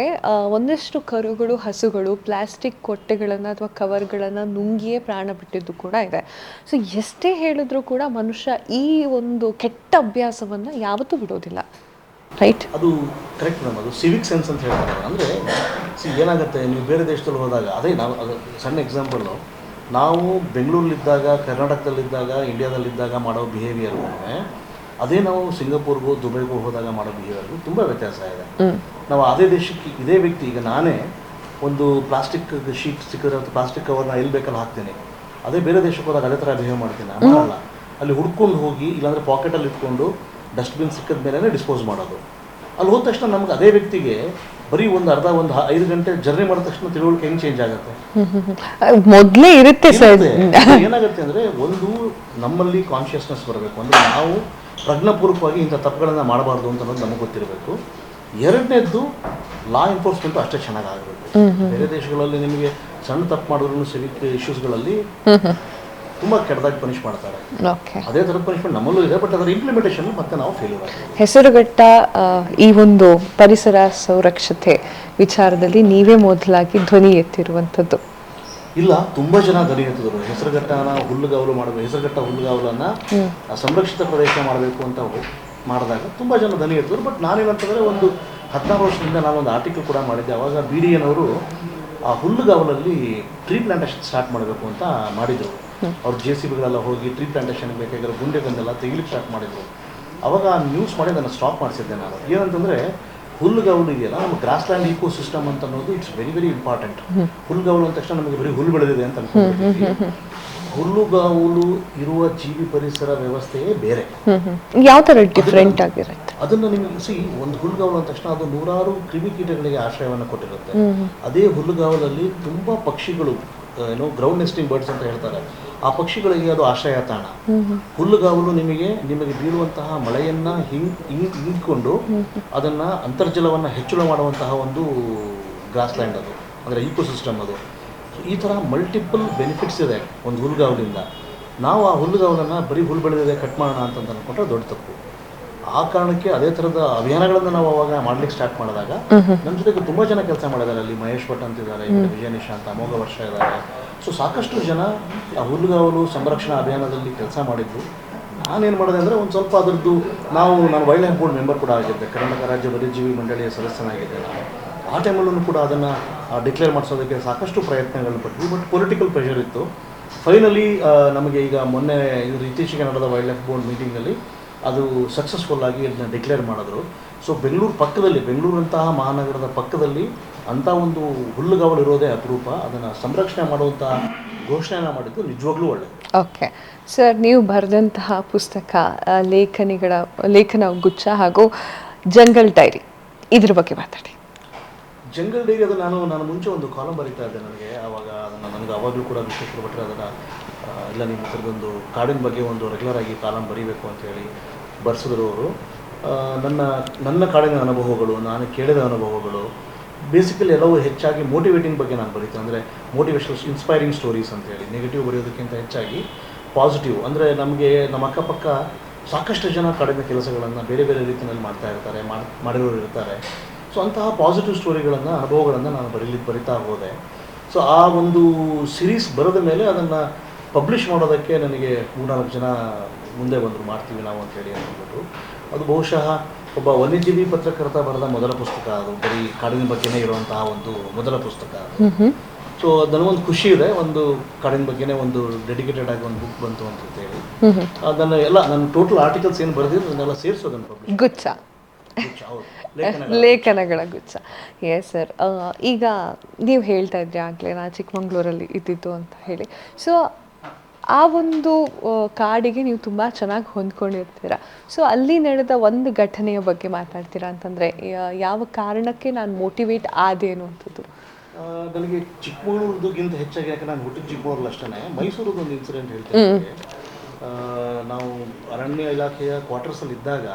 ಒಂದಷ್ಟು ಕರುಗಳು, ಹಸುಗಳು ಪ್ಲಾಸ್ಟಿಕ್ ಕೊಟ್ಟೆಗಳನ್ನು ಅಥವಾ ಕವರ್ಗಳನ್ನು ನುಂಗಿಯೇ ಪ್ರಾಣ ಬಿಟ್ಟಿದ್ದು ಕೂಡ ಇದೆ. ಸೊ ಎಷ್ಟೇ ಹೇಳಿದ್ರೂ ಕೂಡ ಮನುಷ್ಯ ಈ ಒಂದು ಕೆಟ್ಟ ಅಭ್ಯಾಸವನ್ನು ಯಾವತ್ತೂ ಬಿಡೋದಿಲ್ಲ, ರೈಟ್? ಅದು ಕರೆಕ್ಟ್ ಮೇಡಮ್. ಅದು ಸಿವಿಕ್ ಸೆನ್ಸ್ ಅಂತ ಹೇಳ್ತಾರೆ. ಅಂದರೆ ಏನಾಗುತ್ತೆ, ನೀವು ಬೇರೆ ದೇಶದಲ್ಲಿ ಹೋದಾಗ, ಅದೇ ನಾವು ಅದು ಸಣ್ಣ ಎಕ್ಸಾಂಪಲ್ಲು, ನಾವು ಬೆಂಗಳೂರಲ್ಲಿದ್ದಾಗ, ಕರ್ನಾಟಕದಲ್ಲಿದ್ದಾಗ, ಇಂಡಿಯಾದಲ್ಲಿದ್ದಾಗ ಮಾಡೋ ಬಿಹೇವಿಯರ್ಗೂ ಅದೇ ನಾವು ಸಿಂಗಾಪುರ್ಗೋ ದುಬೈಗೋ ಹೋದಾಗ ಮಾಡೋ ಬಿಹೇವಿಯರ್ಗೂ ತುಂಬ ವ್ಯತ್ಯಾಸ ಇದೆ. ನಾವು ಅದೇ ದೇಶಕ್ಕೆ ಇದೇ ವ್ಯಕ್ತಿ, ಈಗ ನಾನೇ ಒಂದು ಪ್ಲಾಸ್ಟಿಕ್ ಶೀಟ್ ಸಿಕ್ಕಿದ್ರೆ ಅಥವಾ ಪ್ಲಾಸ್ಟಿಕ್ ಕವರ್ನ ಎಲ್ಲಿ ಬೇಕಲ್ಲಿ ಹಾಕ್ತೀನಿ. ಅದೇ ಬೇರೆ ದೇಶಕ್ಕೆ ಹೋದಾಗ ಅದೇ ಥರ ಬಿಹೇವ್ ಮಾಡ್ತೀನಿ, ಮಾಡಲ್ಲ. ಅಲ್ಲಿ ಹುಡ್ಕೊಂಡು ಹೋಗಿ, ಇಲ್ಲಾಂದರೆ ಪಾಕೆಟಲ್ಲಿ ಇಟ್ಕೊಂಡು ಡಸ್ಟ್ಬಿನ್ ಸಿಕ್ಕಿದ ಮೇಲೆ ಡಿಸ್ಪೋಸ್ ಮಾಡೋದು. ಅಲ್ಲಿ ಹೋದ ತಕ್ಷಣ ನಮ್ಗೆ ಅದೇ ವ್ಯಕ್ತಿಗೆ ಬರೀ ಒಂದು 5 ಗಂಟೆ ಜರ್ನಿ ಮಾಡಿದ ತಕ್ಷಣ ತಿಳುವಳಿಕೆ ಹೆಂಗೆ ಚೇಂಜ್ ಆಗುತ್ತೆ? ಮೊದಲೇ ಇರುತ್ತೆ ಸರ್. ಏನಾಗುತ್ತೆ ಅಂದರೆ, ಒಂದು ನಮ್ಮಲ್ಲಿ ಕಾನ್ಷಿಯಸ್ನೆಸ್ ಬರಬೇಕು. ಅಂದರೆ ನಾವು ಪ್ರಜ್ಞಾಪೂರ್ವಕವಾಗಿ ಇಂಥ ತಪ್ಪುಗಳನ್ನು ಮಾಡಬಾರ್ದು ಅಂತ ಅನ್ನೋದು ನಮಗೆ ಗೊತ್ತಿರಬೇಕು. ಎರಡನೇದ್ದು, ಲಾ ಎನ್ಫೋರ್ಸ್ಮೆಂಟು ಅಷ್ಟೇ ಚೆನ್ನಾಗಾಗಬೇಕು. ಬೇರೆ ದೇಶಗಳಲ್ಲಿ ನಿಮಗೆ ಸಣ್ಣ ತಪ್ಪು ಮಾಡಿದ್ರು ಸಿವಿಕ್ ಇಶ್ಯೂಸ್ಗಳಲ್ಲಿ ತುಂಬ ಕೆಟ್ಟದಾಗಿ ಪನಿಷ್ ಮಾಡ್ತಾರೆ. ಅದೇ ಥರದ ಪನಿಷ್ಮೆಂಟ್ ನಮ್ಮಲ್ಲೂ ಇದೆ, ಬಟ್ ಅದರ ಇಂಪ್ಲಿಮೆಂಟೇಷನ್ ಮತ್ತೆ ನಾವು ಫೇಲ್ಯೂರ್ ಆಗ್ತೀವಿ. ಹೆಸರುಘಟ್ಟ ಈ ಒಂದು ಪರಿಸರ ಸಂರಕ್ಷತೆ ವಿಚಾರದಲ್ಲಿ ನೀವೇ ಮೊದಲಾಗಿ ಧ್ವನಿ ಎತ್ತಿರುವಂಥದ್ದು? ಇಲ್ಲ, ತುಂಬ ಜನ ಧ್ವನಿ ಎತ್ತಿದ್ರು. ಹೆಸರುಘಟ್ಟನ ಹುಲ್ಲುಗಾವಲು ಮಾಡಬೇಕು, ಹೆಸರುಘಟ್ಟ ಹುಲ್ಲುಗಾವಲನ್ನು ಸಂರಕ್ಷಿತ ಪ್ರದೇಶ ಮಾಡಬೇಕು ಅಂತ ಮಾಡಿದಾಗ ತುಂಬ ಜನ ಧ್ವನಿ ಎತ್ತಿದ್ರು. ಬಟ್ ನಾನೇನಂತಂದರೆ, ಒಂದು 16 ವರ್ಷದಿಂದ ನಾನೊಂದು ಆರ್ಟಿಕಲ್ ಕೂಡ ಮಾಡಿದ್ದೆ. ಅವಾಗ BDNವರು ಆ ಹುಲ್ಲುಗಾವಲಲ್ಲಿ ಟ್ರೀ ಪ್ಲಾಂಟೇಶನ್ ಸ್ಟಾರ್ಟ್ ಮಾಡಬೇಕು ಅಂತ ಮಾಡಿದರು. ಅವ್ರು JCBಗಳೆಲ್ಲ ಹೋಗಿ ಟ್ರೀ ಪ್ಲಾಂಟೇಷನ್ಗೆ ಬೇಕಾಗಿರೋ ಗುಂಡೆಗಳನ್ನೆಲ್ಲ ತೆಗಿಲಿಕ್ಕೆ ಸ್ಟಾರ್ಟ್ ಮಾಡಿದರು. ಅವಾಗ ನ್ಯೂಸ್ ಮಾಡಿ ಅದನ್ನು ಸ್ಟಾಪ್ ಮಾಡಿಸಿದ್ದೆ ನಾನು. ಏನಂತಂದರೆ, ಹುಲ್ಲುಗಾವಲು ಇದೆಯಲ್ಲ, ನಮ್ಮ ಗ್ರಾಸ್ಲ್ಯಾಂಡ್ ಈಕೋ ಸಿಸ್ಟಮ್ ಅಂತ ಅನ್ನೋದು ಇಟ್ಸ್ ವೆರಿ ವೆರಿ ಇಂಪಾರ್ಟೆಂಟ್. ಹುಲ್ಲುಗಾವಲು ಅಂದ ತಕ್ಷಣ ನಮಗೆ ಬರೀ ಹುಲ್ಲು ಬೆಳೆದಿದೆ ಅಂತ ಅನ್ಕೊಂಡಿದ್ದೀವಿ. ಹುಲ್ಲುಗಾವಲು ಇರುವ ಜೀವಿ ಪರಿಸರ ವ್ಯವಸ್ಥೆಯೇ ಬೇರೆ. ಯಾವ ಥರ ಡಿಫ್ರೆಂಟ್ ಆಗಿರುತ್ತೆ ಅದನ್ನು ನಿಮಗೆ ಒಂದು ಹುಲ್ಲುಗಾವಲು ಅಂದ ತಕ್ಷಣ ಅದು ನೂರಾರು ಕ್ರಿಮಿಕೀಟಗಳಿಗೆ ಆಶ್ರಯವನ್ನು ಕೊಟ್ಟಿರುತ್ತೆ. ಅದೇ ಹುಲ್ಲುಗಾವಲಲ್ಲಿ ತುಂಬ ಪಕ್ಷಿಗಳು, ಗ್ರೌಂಡ್ ನೆಸ್ಟಿಂಗ್ ಬರ್ಡ್ಸ್ ಅಂತ ಹೇಳ್ತಾರೆ, ಆ ಪಕ್ಷಿಗಳಿಗೆ ಅದು ಆಶ್ರಯ ತಾಣ. ಹುಲ್ಲುಗಾವಲು ನಿಮಗೆ ಬೀಳುವಂತಹ ಮಳೆಯನ್ನು ಹಿಂಗಿಕೊಂಡು ಅದನ್ನು ಅಂತರ್ಜಲವನ್ನು ಹೆಚ್ಚಳ ಮಾಡುವಂತಹ ಒಂದು ಗ್ರಾಸ್ಲ್ಯಾಂಡ್ ಅದು, ಅಂದರೆ ಈಕೋಸಿಸ್ಟಮ್ ಅದು. ಈ ಥರ ಮಲ್ಟಿಪಲ್ ಬೆನಿಫಿಟ್ಸ್ ಇದೆ ಒಂದು ಹುಲ್ಲುಗಾವಲಿಂದ. ನಾವು ಆ ಹುಲ್ಲುಗಾವಲನ್ನು ಬರೀ ಹುಲ್ಲು ಬೆಳೆದಿದೆ ಕಟ್ ಮಾಡೋಣ ಅಂತ ಅಂದ್ಕೊಂಡ್ರೆ ದೊಡ್ಡ ತಪ್ಪು. ಆ ಕಾರಣಕ್ಕೆ ಅದೇ ಥರದ ಅಭಿಯಾನಗಳನ್ನು ನಾವು ಅವಾಗ ಮಾಡ್ಲಿಕ್ಕೆ ಸ್ಟಾರ್ಟ್ ಮಾಡಿದಾಗ ನಮ್ಮ ಜೊತೆಗೆ ತುಂಬ ಜನ ಕೆಲಸ ಮಾಡಿದ್ದಾರೆ. ಅಲ್ಲಿ ಮಹೇಶ್ ಭಟ್ ಅಂತಿದ್ದಾರೆ, ವಿಜಯ ನಿಶಾಂತ್, ಅಮೋಘ ವರ್ಷ ಇದ್ದಾರೆ. ಸೊ ಸಾಕಷ್ಟು ಜನ ಆ ಹುಲ್ಲುಗಾವಲು ಸಂರಕ್ಷಣಾ ಅಭಿಯಾನದಲ್ಲಿ ಕೆಲಸ ಮಾಡಿದ್ದು. ನಾನೇನು ಮಾಡಿದೆ ಅಂದರೆ, ಒಂದು ಸ್ವಲ್ಪ ಅದರದ್ದು ನಾನು ವೈಲ್ಡ್ ಲೈಫ್ ಬೋರ್ಡ್ ಮೆಂಬರ್ ಕೂಡ ಆಗಿದ್ದೆ, ಕರ್ನಾಟಕ ರಾಜ್ಯ ವನ್ಯಜೀವಿ ಮಂಡಳಿಯ ಸದಸ್ಯನಾಗಿದ್ದೆ ನಾನು. ಆ ಟೈಮಲ್ಲೂ ಕೂಡ ಅದನ್ನು ಡಿಕ್ಲೇರ್ ಮಾಡಿಸೋದಕ್ಕೆ ಸಾಕಷ್ಟು ಪ್ರಯತ್ನಗಳು ಪಟ್ವಿ. ಬಟ್ ಪೊಲಿಟಿಕಲ್ ಪ್ರೆಷರ್ ಇತ್ತು. ಫೈನಲಿ ನಮಗೆ ಈಗ ಮೊನ್ನೆ ಇತ್ತೀಚೆಗೆ ನಡೆದ ವೈಲ್ಡ್ ಲೈಫ್ ಬೋರ್ಡ್ ಮೀಟಿಂಗಲ್ಲಿ ಅದು ಸಕ್ಸಸ್ಫುಲ್ ಆಗಿ ಅದನ್ನ ಡಿಕ್ಲೇರ್ ಮಾಡಿದ್ರು. ಸೊ ಬೆಂಗಳೂರು ಪಕ್ಕದಲ್ಲಿ, ಬೆಂಗಳೂರಂತಹ ಮಹಾನಗರದ ಪಕ್ಕದಲ್ಲಿ ಅಂಥ ಒಂದು ಹುಲ್ಲುಗಾವಲು ಇರೋದೇ ಅಪರೂಪ. ಅದನ್ನು ಸಂರಕ್ಷಣೆ ಮಾಡುವಂಥ ಘೋಷಣೆಯನ್ನು ಮಾಡಿದ್ದು ನಿಜವಾಗ್ಲೂ ಒಳ್ಳೆಯದು. ಓಕೆ ಸರ್, ನೀವು ಬರೆದಂತಹ ಪುಸ್ತಕ, ಲೇಖನ ಗುಚ್ಛ ಹಾಗೂ ಜಂಗಲ್ ಡೈರಿ, ಇದ್ರ ಬಗ್ಗೆ ಮಾತಾಡಿ. ಜಂಗಲ್ ಡೈರಿ ಅದು ನಾನು ಮುಂಚೆ ಒಂದು ಕಾಲಮ್ ಬರೀತಾ ಇದ್ದೆ. ಆವಾಗ ಅದನ್ನು ನನಗೆ ಆವಾಗಲೂ ಕೂಡ ವಿಶ್ವೇಶ್ವರ ಭಟ್ರು ಅದನ್ನು ಇಲ್ಲ, ನಿಮ್ಮ ಥರದೊಂದು ಕಾಡಿನ ಬಗ್ಗೆ ಒಂದು ರೆಗ್ಯುಲರ್ ಆಗಿ ಕಾಲಮ್ ಬರೀಬೇಕು ಅಂತೇಳಿ ಬರ್ಸಿದ್ರು ಅವರು. ನನ್ನ ಕಾಡಿನ ಅನುಭವಗಳು, ನಾನು ಕೇಳಿದ ಅನುಭವಗಳು, ಬೇಸಿಕಲಿ ಎಲ್ಲವೂ ಹೆಚ್ಚಾಗಿ ಮೋಟಿವೇಟಿಂಗ್ ಬಗ್ಗೆ ನಾನು ಬರೀತೀನಿ. ಅಂದರೆ ಮೋಟಿವೇಶನಲ್ ಇನ್ಸ್ಪೈರಿಂಗ್ ಸ್ಟೋರೀಸ್ ಅಂತೇಳಿ, ನೆಗೆಟಿವ್ ಬರೆಯೋದಕ್ಕಿಂತ ಹೆಚ್ಚಾಗಿ ಪಾಸಿಟಿವ್. ಅಂದರೆ ನಮಗೆ ನಮ್ಮ ಅಕ್ಕಪಕ್ಕ ಸಾಕಷ್ಟು ಜನ ಕಡಿಮೆ ಕೆಲಸಗಳನ್ನು ಬೇರೆ ಬೇರೆ ರೀತಿಯಲ್ಲಿ ಮಾಡ್ತಾ ಇರ್ತಾರೆ, ಮಾಡಿರೋರು ಇರ್ತಾರೆ. ಸೊ ಅಂತಹ ಪಾಸಿಟಿವ್ ಸ್ಟೋರಿಗಳನ್ನು, ಅನುಭವಗಳನ್ನು ನಾನು ಬರಿತಾ ಹೋದೆ. ಸೊ ಆ ಒಂದು ಸಿರೀಸ್ ಬರೆದ ಮೇಲೆ ಅದನ್ನು ಪಬ್ಲಿಷ್ ಮಾಡೋದಕ್ಕೆ ನನಗೆ 3-4 ಜನ ಮುಂದೆ ಬಂದರು, ಮಾಡ್ತೀವಿ ನಾವು ಅಂತೇಳಿ ಅಂದ್ಬಿಟ್ಟು. ಅದು ಬಹುಶಃ ಒಬ್ಬ ವನ್ಯಜೀವಿ ಪತ್ರಕರ್ತ ಬರೆದ ಮೊದಲ ಪುಸ್ತಕ. ಅದು ಬರೀ ಕಾಡಿನ ಬಗ್ಗೆನೇ ಇರುವಂತಹ ಒಂದು ಮೊದಲ ಪುಸ್ತಕ. ಸೊ ನನಗೊಂದು ಖುಷಿ ಇದೆ, ಒಂದು ಕಾಡಿನ ಬಗ್ಗೆನೇ ಒಂದು ಡೆಡಿಕೇಟೆಡ್ ಆಗಿ ಒಂದು ಬುಕ್ ಬಂತು ಅಂತೇಳಿ. ಅದನ್ನು ಎಲ್ಲ ನನ್ನ ಟೋಟಲ್ ಆರ್ಟಿಕಲ್ಸ್ ಏನು ಬರೆದಿದ್ದು ಅದನ್ನೆಲ್ಲ ಸೇರಿಸೋದನ್ನು ಪಬ್ಲಿಷ್. ಗುಚ್ಛ, ಲೇಖನಗಳ ಗುಚ್ಛ. Yes sir. ಈಗ ನೀವು ಹೇಳ್ತಾ ಇದ್ರಿ ಆಗಲೇ ನಾನು ಚಿಕ್ಕಮಂಗ್ಳೂರಲ್ಲಿ ಇದ್ದಿದ್ದು ಅಂತ ಹೇಳಿ. ಸೊ ಆ ಒಂದು ಕಾಡಿಗೆ ನೀವು ತುಂಬ ಚೆನ್ನಾಗಿ ಹೊಂದ್ಕೊಂಡಿರ್ತೀರ. ಸೊ ಅಲ್ಲಿ ನಡೆದ ಒಂದು ಘಟನೆಯ ಬಗ್ಗೆ ಮಾತಾಡ್ತೀರಾ ಅಂತಂದರೆ ಯಾವ ಕಾರಣಕ್ಕೆ ನಾನು ಮೋಟಿವೇಟ್ ಆದೆ ಅನ್ನುವಂಥದ್ದು? ನನಗೆ ಚಿಕ್ಕಮಗಳೂರದಕ್ಕಿಂತ ಹೆಚ್ಚಾಗಿ, ಯಾಕೆ ನಾನು ಹುಟ್ಟಿದ ಚಿಕ್ಕಮಗಳೂರಲ್ಲಿ ಅಷ್ಟೇ, ಮೈಸೂರದ್ದು ಒಂದು ಇನ್ಸಿಡೆಂಟ್ ಹೇಳ್ತೇನೆ. ನಾವು ಅರಣ್ಯ ಇಲಾಖೆಯ ಕ್ವಾರ್ಟರ್ಸಲ್ಲಿ ಇದ್ದಾಗ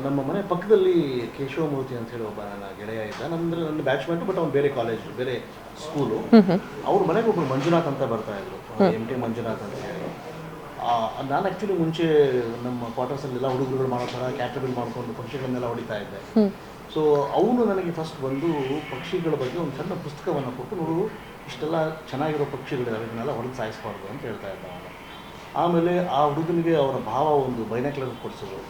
ನಮ್ಮ ಮನೆ ಪಕ್ಕದಲ್ಲಿ ಕೇಶವಮೂರ್ತಿ ಅಂತ ಹೇಳಿ ಒಬ್ಬ ನನ್ನ ಗೆಳೆಯ ಇದ್ದ. ನನ್ನ ಬ್ಯಾಚ್ಮೇಟು, ಬಟ್ ಅವ್ನು ಬೇರೆ ಕಾಲೇಜು, ಬೇರೆ ಸ್ಕೂಲು. ಅವ್ರ ಮನೆಗೆ ಒಬ್ಬರು ಮಂಜುನಾಥ್ ಅಂತ ಬರ್ತಾಯಿದ್ರು, MT ಮಂಜುನಾಥ್ ಅಂತ ಹೇಳಿ. ನಾನು ಆ್ಯಕ್ಚುಲಿ ಮುಂಚೆ ನಮ್ಮ ಕ್ವಾರ್ಟರ್ಸಲ್ಲೆಲ್ಲ ಹುಡುಗರುಗಳು ಮಾಡೋ ಥರ ಕ್ಯಾಟಬಿಲ್ ಮಾಡಿಕೊಂಡು ಪಕ್ಷಿಗಳನ್ನೆಲ್ಲ ಹೊಡಿತಾ ಇದ್ದೆ. ಸೊ ಅವನು ನನಗೆ ಫಸ್ಟ್ ಬಂದು ಪಕ್ಷಿಗಳ ಬಗ್ಗೆ ಒಂದು ಸಣ್ಣ ಪುಸ್ತಕವನ್ನು ಕೊಟ್ಟು, ನೋಡು ಇಷ್ಟೆಲ್ಲ ಚೆನ್ನಾಗಿರೋ ಪಕ್ಷಿಗಳಿದ್ದಾವೆ, ಇದನ್ನೆಲ್ಲ ಹೊಡೆದು ಸಾಯಿಸಬಾರ್ದು ಅಂತ ಹೇಳ್ತಾ ಇದ್ದ ಅವನು. ಆಮೇಲೆ ಆ ಹುಡುಗನಿಗೆ ಅವರ ಭಾವ ಒಂದು ಬೈನಾಕ್ಯುಲರ್ ಕೊಡಿಸೋದು.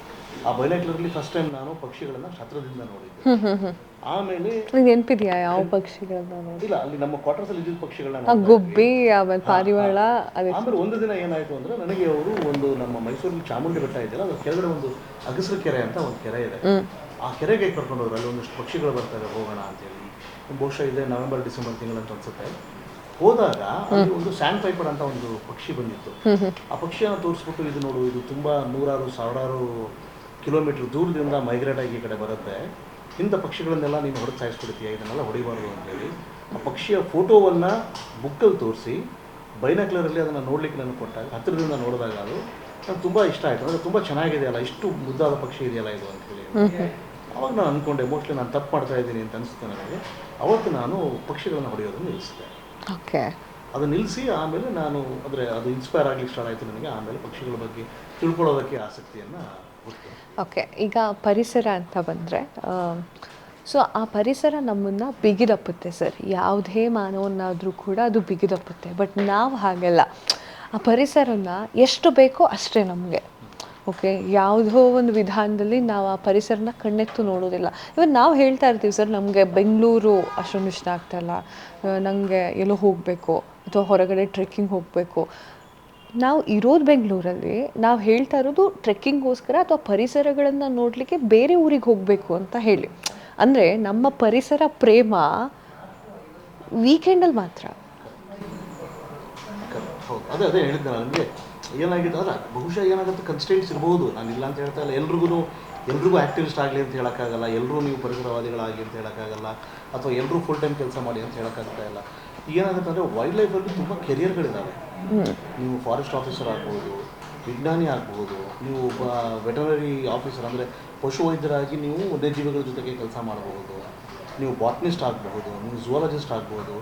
ಆ ಬೈನಾಕ್ಯುಲರ್ಲಿ ಫಸ್ಟ್ ಟೈಮ್ ನಾನು ಪಕ್ಷಿಗಳನ್ನು ಹತ್ರದಿಂದ ನೋಡಿದ್ದೆ. ಆಮೇಲೆ ನೆನಪಿದೆಯಾ ಯಾವ ಪಕ್ಷಿಗಳನ್ನ? ಇಲ್ಲ, ಅಲ್ಲಿ ನಮ್ಮ ಕ್ವಾರ್ಟರ್ಸಲ್ಲಿ ಇದ್ದಿದ್ದ ಪಕ್ಷಿಗಳನ್ನ, ಗುಬ್ಬಿ, ಆಮೇಲೆ ಪಾರಿವಾಳ. ಆಮೇಲೆ ಒಂದು ದಿನ ಏನಾಯಿತು ಅಂದರೆ, ನನಗೆ ಅವರು ಒಂದು ನಮ್ಮ ಮೈಸೂರಲ್ಲಿ ಚಾಮುಂಡಿ ಬೆಟ್ಟ ಇದೆಯಲ್ಲ, ಅದ್ರ ಕೆಳಗಡೆ ಒಂದು ಅಗಸರ ಕೆರೆ ಅಂತ ಒಂದು ಕೆರೆ ಇದೆ. ಆ ಕೆರೆಗೆ ಕರ್ಕೊಂಡು ಹೋದ್ರು. ಅಲ್ಲಿ ಒಂದಷ್ಟು ಪಕ್ಷಿಗಳು ಬರ್ತಾರೆ, ಹೋಗೋಣ ಅಂತೇಳಿ. ಬಹುಶಃ ಇದೆ November-December ತಿಂಗಳಂತ ಅನ್ಸುತ್ತೆ. ಹೋದಾಗ ಅಲ್ಲಿ ಒಂದು ಸ್ಯಾಂಡ್ ಪೈಪರ್ ಅಂತ ಒಂದು ಪಕ್ಷಿ ಬಂದಿತ್ತು. ಆ ಪಕ್ಷಿಯನ್ನು ತೋರಿಸ್ಬಿಟ್ಟು, ಇದು ನೋಡು, ಇದು ತುಂಬ 100,000 ಕಿಲೋಮೀಟರ್ ದೂರದಿಂದ ಮೈಗ್ರೇಟ್ ಆಗಿ ಈ ಕಡೆ ಬರುತ್ತೆ, ಇಂಥ ಪಕ್ಷಿಗಳನ್ನೆಲ್ಲ ನೀನು ಹೊಡೆದು ಸಾಯಿಸ್ಬಿಡ್ತೀಯ, ಇದನ್ನೆಲ್ಲ ಹೊಡಿಬಾರ್ದು ಅಂತೇಳಿ ಆ ಪಕ್ಷಿಯ ಫೋಟೋವನ್ನು ಬುಕ್ಕಲ್ಲಿ ತೋರಿಸಿ ಬೈನಾಕ್ಯುಲರಲ್ಲಿ ಅದನ್ನು ನೋಡಲಿಕ್ಕೆ ನನಗೆ ಕೊಟ್ಟಾಗ, ಹತ್ತಿರದಿಂದ ನೋಡಿದಾಗ ಅದು ನನಗೆ ತುಂಬ ಇಷ್ಟ ಆಯಿತು. ಅಂದರೆ ತುಂಬ ಚೆನ್ನಾಗಿದೆಯಲ್ಲ, ಇಷ್ಟು ಮುದ್ದಾದ ಪಕ್ಷಿ ಇದೆಯಲ್ಲ ಇದು ಅಂತೇಳಿ. ಅವಾಗ ನಾನು ಅಂದ್ಕೊಂಡೆ, ಮೋಸ್ಟ್ಲಿ ನಾನು ತಪ್ಪು ಮಾಡ್ತಾ ಇದ್ದೀನಿ ಅಂತ ಅನಿಸುತ್ತೆ ನನಗೆ. ಅವತ್ತು ನಾನು ಪಕ್ಷಿಗಳನ್ನು ಹೊಡೆಯೋದನ್ನು ನಿಲ್ಲಿಸಿದೆ. ಓಕೆ. ಅದು ನಿಲ್ಲಿಸಿ ಆಮೇಲೆ ನಾನು ಅಂದರೆ ಅದು ಇನ್ಸ್ಪೈರ್ ಆಗಲಿಕ್ಕೆ ಸ್ಟಾರ್ಟ್ ಆಯಿತು ನನಗೆ. ಆಮೇಲೆ ಪಕ್ಷಿಗಳ ಬಗ್ಗೆ ತಿಳ್ಕೊಳ್ಳೋದಕ್ಕೆ ಆಸಕ್ತಿಯನ್ನು ಹುಟ್ಟಿತು. ಓಕೆ. ಈಗ ಪರಿಸರ ಅಂತ ಬಂದರೆ, ಸೊ ಆ ಪರಿಸರ ನಮ್ಮನ್ನು ಬಿಗಿದಪ್ಪುತ್ತೆ ಸರ್. ಯಾವುದೇ ಮಾನವನ್ನಾದರೂ ಕೂಡ ಅದು ಬಿಗಿದಪ್ಪುತ್ತೆ. ಬಟ್ ನಾವು ಹಾಗೆಲ್ಲ, ಆ ಪರಿಸರನ ಎಷ್ಟು ಬೇಕೋ ಅಷ್ಟೇ ನಮಗೆ. ಓಕೆ. ಯಾವುದೋ ಒಂದು ವಿಧಾನದಲ್ಲಿ ನಾವು ಆ ಪರಿಸರನ ಕಣ್ಣೆತ್ತು ನೋಡೋದಿಲ್ಲ. ಇವತ್ತು ನಾವು ಹೇಳ್ತಾ ಇರ್ತೀವಿ ಸರ್, ನಮಗೆ ಬೆಂಗಳೂರು ಅಷ್ಟೊಂದು ಇಷ್ಟ ಆಗ್ತಾಯಿಲ್ಲ, ನನಗೆ ಎಲ್ಲೋ ಹೋಗಬೇಕು ಅಥವಾ ಹೊರಗಡೆ ಟ್ರೆಕ್ಕಿಂಗ್ ಹೋಗಬೇಕು. ನಾವು ಇರೋದು ಬೆಂಗಳೂರಲ್ಲಿ, ನಾವು ಹೇಳ್ತಾ ಇರೋದು ಟ್ರೆಕ್ಕಿಂಗ್ಗೋಸ್ಕರ ಅಥವಾ ಪರಿಸರಗಳನ್ನು ನೋಡಲಿಕ್ಕೆ ಬೇರೆ ಊರಿಗೆ ಹೋಗಬೇಕು ಅಂತ ಹೇಳಿ. ಅಂದರೆ ನಮ್ಮ ಪರಿಸರ ಪ್ರೇಮ ವೀಕೆಂಡಲ್ಲಿ ಮಾತ್ರ. ಹೌದು, ಅದೇ ಹೇಳಿದ್ದೆ ನನಗೆ. ಏನಾಗಿದೆ ಅಲ್ಲ, ಬಹುಶಃ ಏನಾಗುತ್ತೆ, ಕನ್ಸ್ಟೆಂಟ್ಸ್ ಇರ್ಬೋದು, ನಾನು ಇಲ್ಲ ಅಂತ ಹೇಳ್ತಾ ಇಲ್ಲ. ಎಲ್ರಿಗೂ ಆ್ಯಕ್ಟಿವಿಸ್ಟ್ ಆಗಲಿ ಅಂತ ಹೇಳೋಕ್ಕಾಗಲ್ಲ, ಎಲ್ಲರೂ ನೀವು ಪರಿಸರವಾದಿಗಳಾಗಲಿ ಅಂತ ಹೇಳೋಕ್ಕಾಗಲ್ಲ, ಅಥವಾ ಎಲ್ಲರೂ ಫುಲ್ ಟೈಮ್ ಕೆಲಸ ಮಾಡಿ ಅಂತ ಹೇಳೋಕ್ಕಾಗ್ತಾ ಇಲ್ಲ. ಏನಾಗುತ್ತೆ ಅಂದರೆ, ವೈಲ್ಡ್ ಲೈಫಲ್ಲಿ ತುಂಬ ಕೆರಿಯರ್ಗಳಿದ್ದಾವೆ. ನೀವು ಫಾರೆಸ್ಟ್ ಆಫೀಸರ್ ಆಗ್ಬೋದು, ವಿಜ್ಞಾನಿ ಆಗ್ಬೋದು, ನೀವು ಒಬ್ಬ ವೆಟರ್ನರಿ ಆಫೀಸರ್ ಅಂದರೆ ಪಶುವೈದ್ಯರಾಗಿ ನೀವು ವನ್ಯಜೀವಿಗಳ ಜೊತೆಗೆ ಕೆಲಸ ಮಾಡಬಹುದು, ನೀವು ಬಾಟ್ನಿಸ್ಟ್ ಆಗಬಹುದು, ನೀವು ಝುವಾಲಜಿಸ್ಟ್ ಆಗ್ಬೋದು.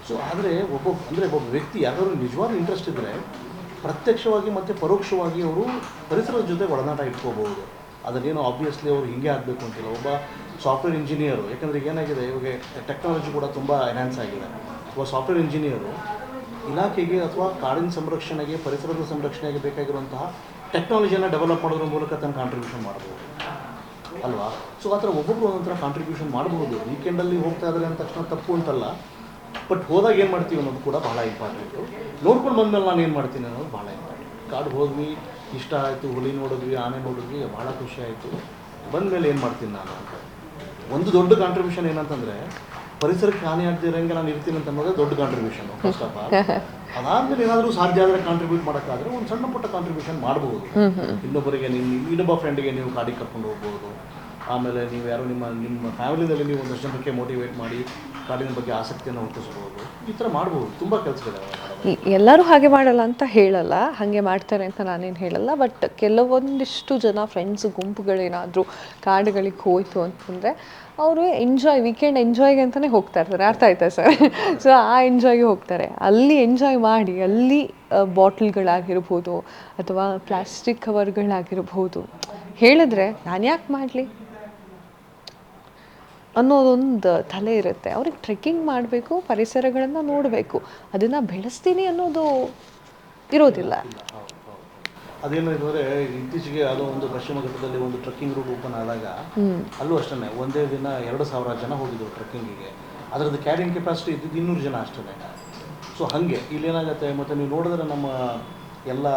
ಸೊ ಆದರೆ ಒಬ್ಬ ವ್ಯಕ್ತಿ ಯಾರಾದರೂ ನಿಜವಾದ ಇಂಟ್ರೆಸ್ಟ್ ಇದ್ದರೆ ಪ್ರತ್ಯಕ್ಷವಾಗಿ ಮತ್ತು ಪರೋಕ್ಷವಾಗಿ ಅವರು ಪರಿಸರದ ಜೊತೆ ಒಡನಾಟ ಇಟ್ಕೋಬಹುದು. ಅದನ್ನೇನು ಆಬ್ವಿಯಸ್ಲಿ ಅವರು ಹೀಗೆ ಆಗಬೇಕು ಅಂತಿಲ್ಲ. ಒಬ್ಬ ಸಾಫ್ಟ್ವೇರ್ ಇಂಜಿನಿಯರು, ಯಾಕಂದರೆ ಏನಾಗಿದೆ, ಇವಾಗ ಟೆಕ್ನಾಲಜಿ ಕೂಡ ತುಂಬ ಎನ್ಹಾನ್ಸ್ ಆಗಿದೆ. ಒಬ್ಬ ಸಾಫ್ಟ್ವೇರ್ ಇಂಜಿನಿಯರು ಇಲಾಖೆಗೆ ಅಥವಾ ಕಾಡಿನ ಸಂರಕ್ಷಣೆಗೆ, ಪರಿಸರದ ಸಂರಕ್ಷಣೆಗೆ ಬೇಕಾಗಿರುವಂತಹ ಟೆಕ್ನಾಲಜಿಯನ್ನು ಡೆವಲಪ್ ಮಾಡೋದ್ರ ಮೂಲಕ ತನ್ನ ಕಾಂಟ್ರಿಬ್ಯೂಷನ್ ಮಾಡ್ಬೋದು ಅಲ್ವಾ. ಸೊ ಆ ಥರ ಒಬ್ಬೊಬ್ಬರು ಒಂದೊಂಥರ ಕಾಂಟ್ರಿಬ್ಯೂಷನ್ ಮಾಡ್ಬೋದು. ವೀಕೆಂಡಲ್ಲಿ ಹೋಗ್ತಾ ಇದ್ದಾರೆ ಅಂತ ತಕ್ಷಣ ತಪ್ಪು ಅಂತಲ್ಲ, ಬಟ್ ಹೋದಾಗ ಏನು ಮಾಡ್ತೀವಿ ಅನ್ನೋದು ಕೂಡ ಭಾಳ ಇಂಪಾರ್ಟೆಂಟು. ನೋಡ್ಕೊಂಡು ಬಂದಮೇಲೆ ನಾನು ಏನು ಮಾಡ್ತೀನಿ ಅನ್ನೋದು ಭಾಳ ಇಂಪಾರ್ಟೆಂಟ್. ಕಾಡು ಹೋದ್ವಿ, ಇಷ್ಟ ಆಯಿತು, ಹುಲಿ ನೋಡಿದ್ವಿ, ಆನೆ ನೋಡಿದ್ವಿ, ಭಾಳ ಖುಷಿ ಆಯಿತು. ಬಂದಮೇಲೆ ಏನು ಮಾಡ್ತೀನಿ ನಾನು ಅಂತ ಒಂದು ದೊಡ್ಡ ಕಾಂಟ್ರಿಬ್ಯೂಷನ್ ಏನಂತಂದರೆ, ಪರಿಸರಕ್ಕೆ ಹಾನಿ ಆಗದಿರೋಂಗೆ ನಾನು ಇರ್ತೀನಿ ಅಂತ ಅನ್ನೋದೇ ದೊಡ್ಡ ಕಾಂಟ್ರಿಬ್ಯೂಷನ್ ಫಸ್ಟ್ ಆಫ್ ಆಲ್. ಅದಾದಮೇಲೆ ಏನಾದರೂ ಸಾಧ್ಯ ಆದರೆ ಕಾಂಟ್ರಿಬ್ಯೂಟ್ ಮಾಡೋಕ್ಕಾದರೆ ಒಂದು ಸಣ್ಣ ಪುಟ್ಟ ಕಾಂಟ್ರಿಬ್ಯೂಷನ್ ಮಾಡ್ಬೋದು. ಇನ್ನೊಬ್ಬರಿಗೆ, ಇನ್ನೊಬ್ಬ ಫ್ರೆಂಡಿಗೆ ನೀವು ಕಾಡಿಗೆ ಕರ್ಕೊಂಡು ಹೋಗ್ಬೋದು. ಆಮೇಲೆ ನೀವು ಯಾರೋ ನಿಮ್ಮ ಫ್ಯಾಮಿಲಿನಲ್ಲಿ ನೀವು ಒಂದಷ್ಟು ಜನಕ್ಕೆ ಮೋಟಿವೇಟ್ ಮಾಡಿ ಕಾಡಿನ ಬಗ್ಗೆ ಆಸಕ್ತಿಯನ್ನು ಹುಟ್ಟಿಸ್ಬೋದು. ಈ ಥರ ಮಾಡ್ಬೋದು. ತುಂಬ ಕೆಲಸಗಳಿವೆ. ಎಲ್ಲರೂ ಹಾಗೆ ಮಾಡಲ್ಲ ಅಂತ ಹೇಳಲ್ಲ, ಹಾಗೆ ಮಾಡ್ತಾರೆ ಅಂತ ನಾನೇನು ಹೇಳಲ್ಲ. ಬಟ್ ಕೆಲವೊಂದಿಷ್ಟು ಜನ ಫ್ರೆಂಡ್ಸ್ ಗುಂಪುಗಳೇನಾದರೂ ಕಾಡುಗಳಿಗೆ ಹೋಯಿತು ಅಂತಂದರೆ ಅವರು ವೀಕೆಂಡ್ ಎಂಜಾಯ್ಗೆ ಅಂತಲೇ ಹೋಗ್ತಾ ಇರ್ತಾರೆ. ಅರ್ಥ ಆಯ್ತಾ ಸರ್? ಸೊ ಆ ಎಂಜಾಯ್ಗೆ ಹೋಗ್ತಾರೆ. ಅಲ್ಲಿ ಎಂಜಾಯ್ ಮಾಡಿ ಅಲ್ಲಿ ಬಾಟ್ಲ್ಗಳಾಗಿರ್ಬೋದು ಅಥವಾ ಪ್ಲಾಸ್ಟಿಕ್ ಕವರ್ಗಳಾಗಿರ್ಬೋದು ಹೇಳಿದ್ರೆ ನಾನು ಯಾಕೆ ಮಾಡಲಿ ಅನ್ನೋದೊಂದು ತಲೆ ಇರುತ್ತೆ ಅವ್ರಿಗೆ. ಟ್ರೆಕ್ಕಿಂಗ್ ಮಾಡಬೇಕು, ಪರಿಸರಗಳನ್ನು ನೋಡಬೇಕು, ಅದನ್ನು ಬೆಳೆಸ್ತೀನಿ ಅನ್ನೋದು ಇರೋದಿಲ್ಲ. ಅದೇನಿದ್ರೆ ಇತ್ತೀಚೆಗೆ ಅದು ಒಂದು ಪಶ್ಚಿಮ ಘಟ್ಟದಲ್ಲಿ ಒಂದು ಟ್ರೆಕ್ಕಿಂಗ್ ರೂಟ್ ಓಪನ್ ಆದಾಗ ಅಲ್ಲೂ ಅಷ್ಟೇ ಒಂದೇ ದಿನ 2,000 ಜನ ಹೋಗಿದ್ರು ಟ್ರೆಕ್ಕಿಂಗಿಗೆ. ಅದರದ್ದು ಕ್ಯಾರಿಯಿಂಗ್ ಕೆಪಾಸಿಟಿ ಇದ್ದಿದ್ದು 200 ಜನ ಅಷ್ಟೇ. ಸೊ ಹಾಗೆ ಇಲ್ಲೇನಾಗುತ್ತೆ, ಮತ್ತು ನೀವು ನೋಡಿದ್ರೆ ನಮ್ಮ ಎಲ್ಲ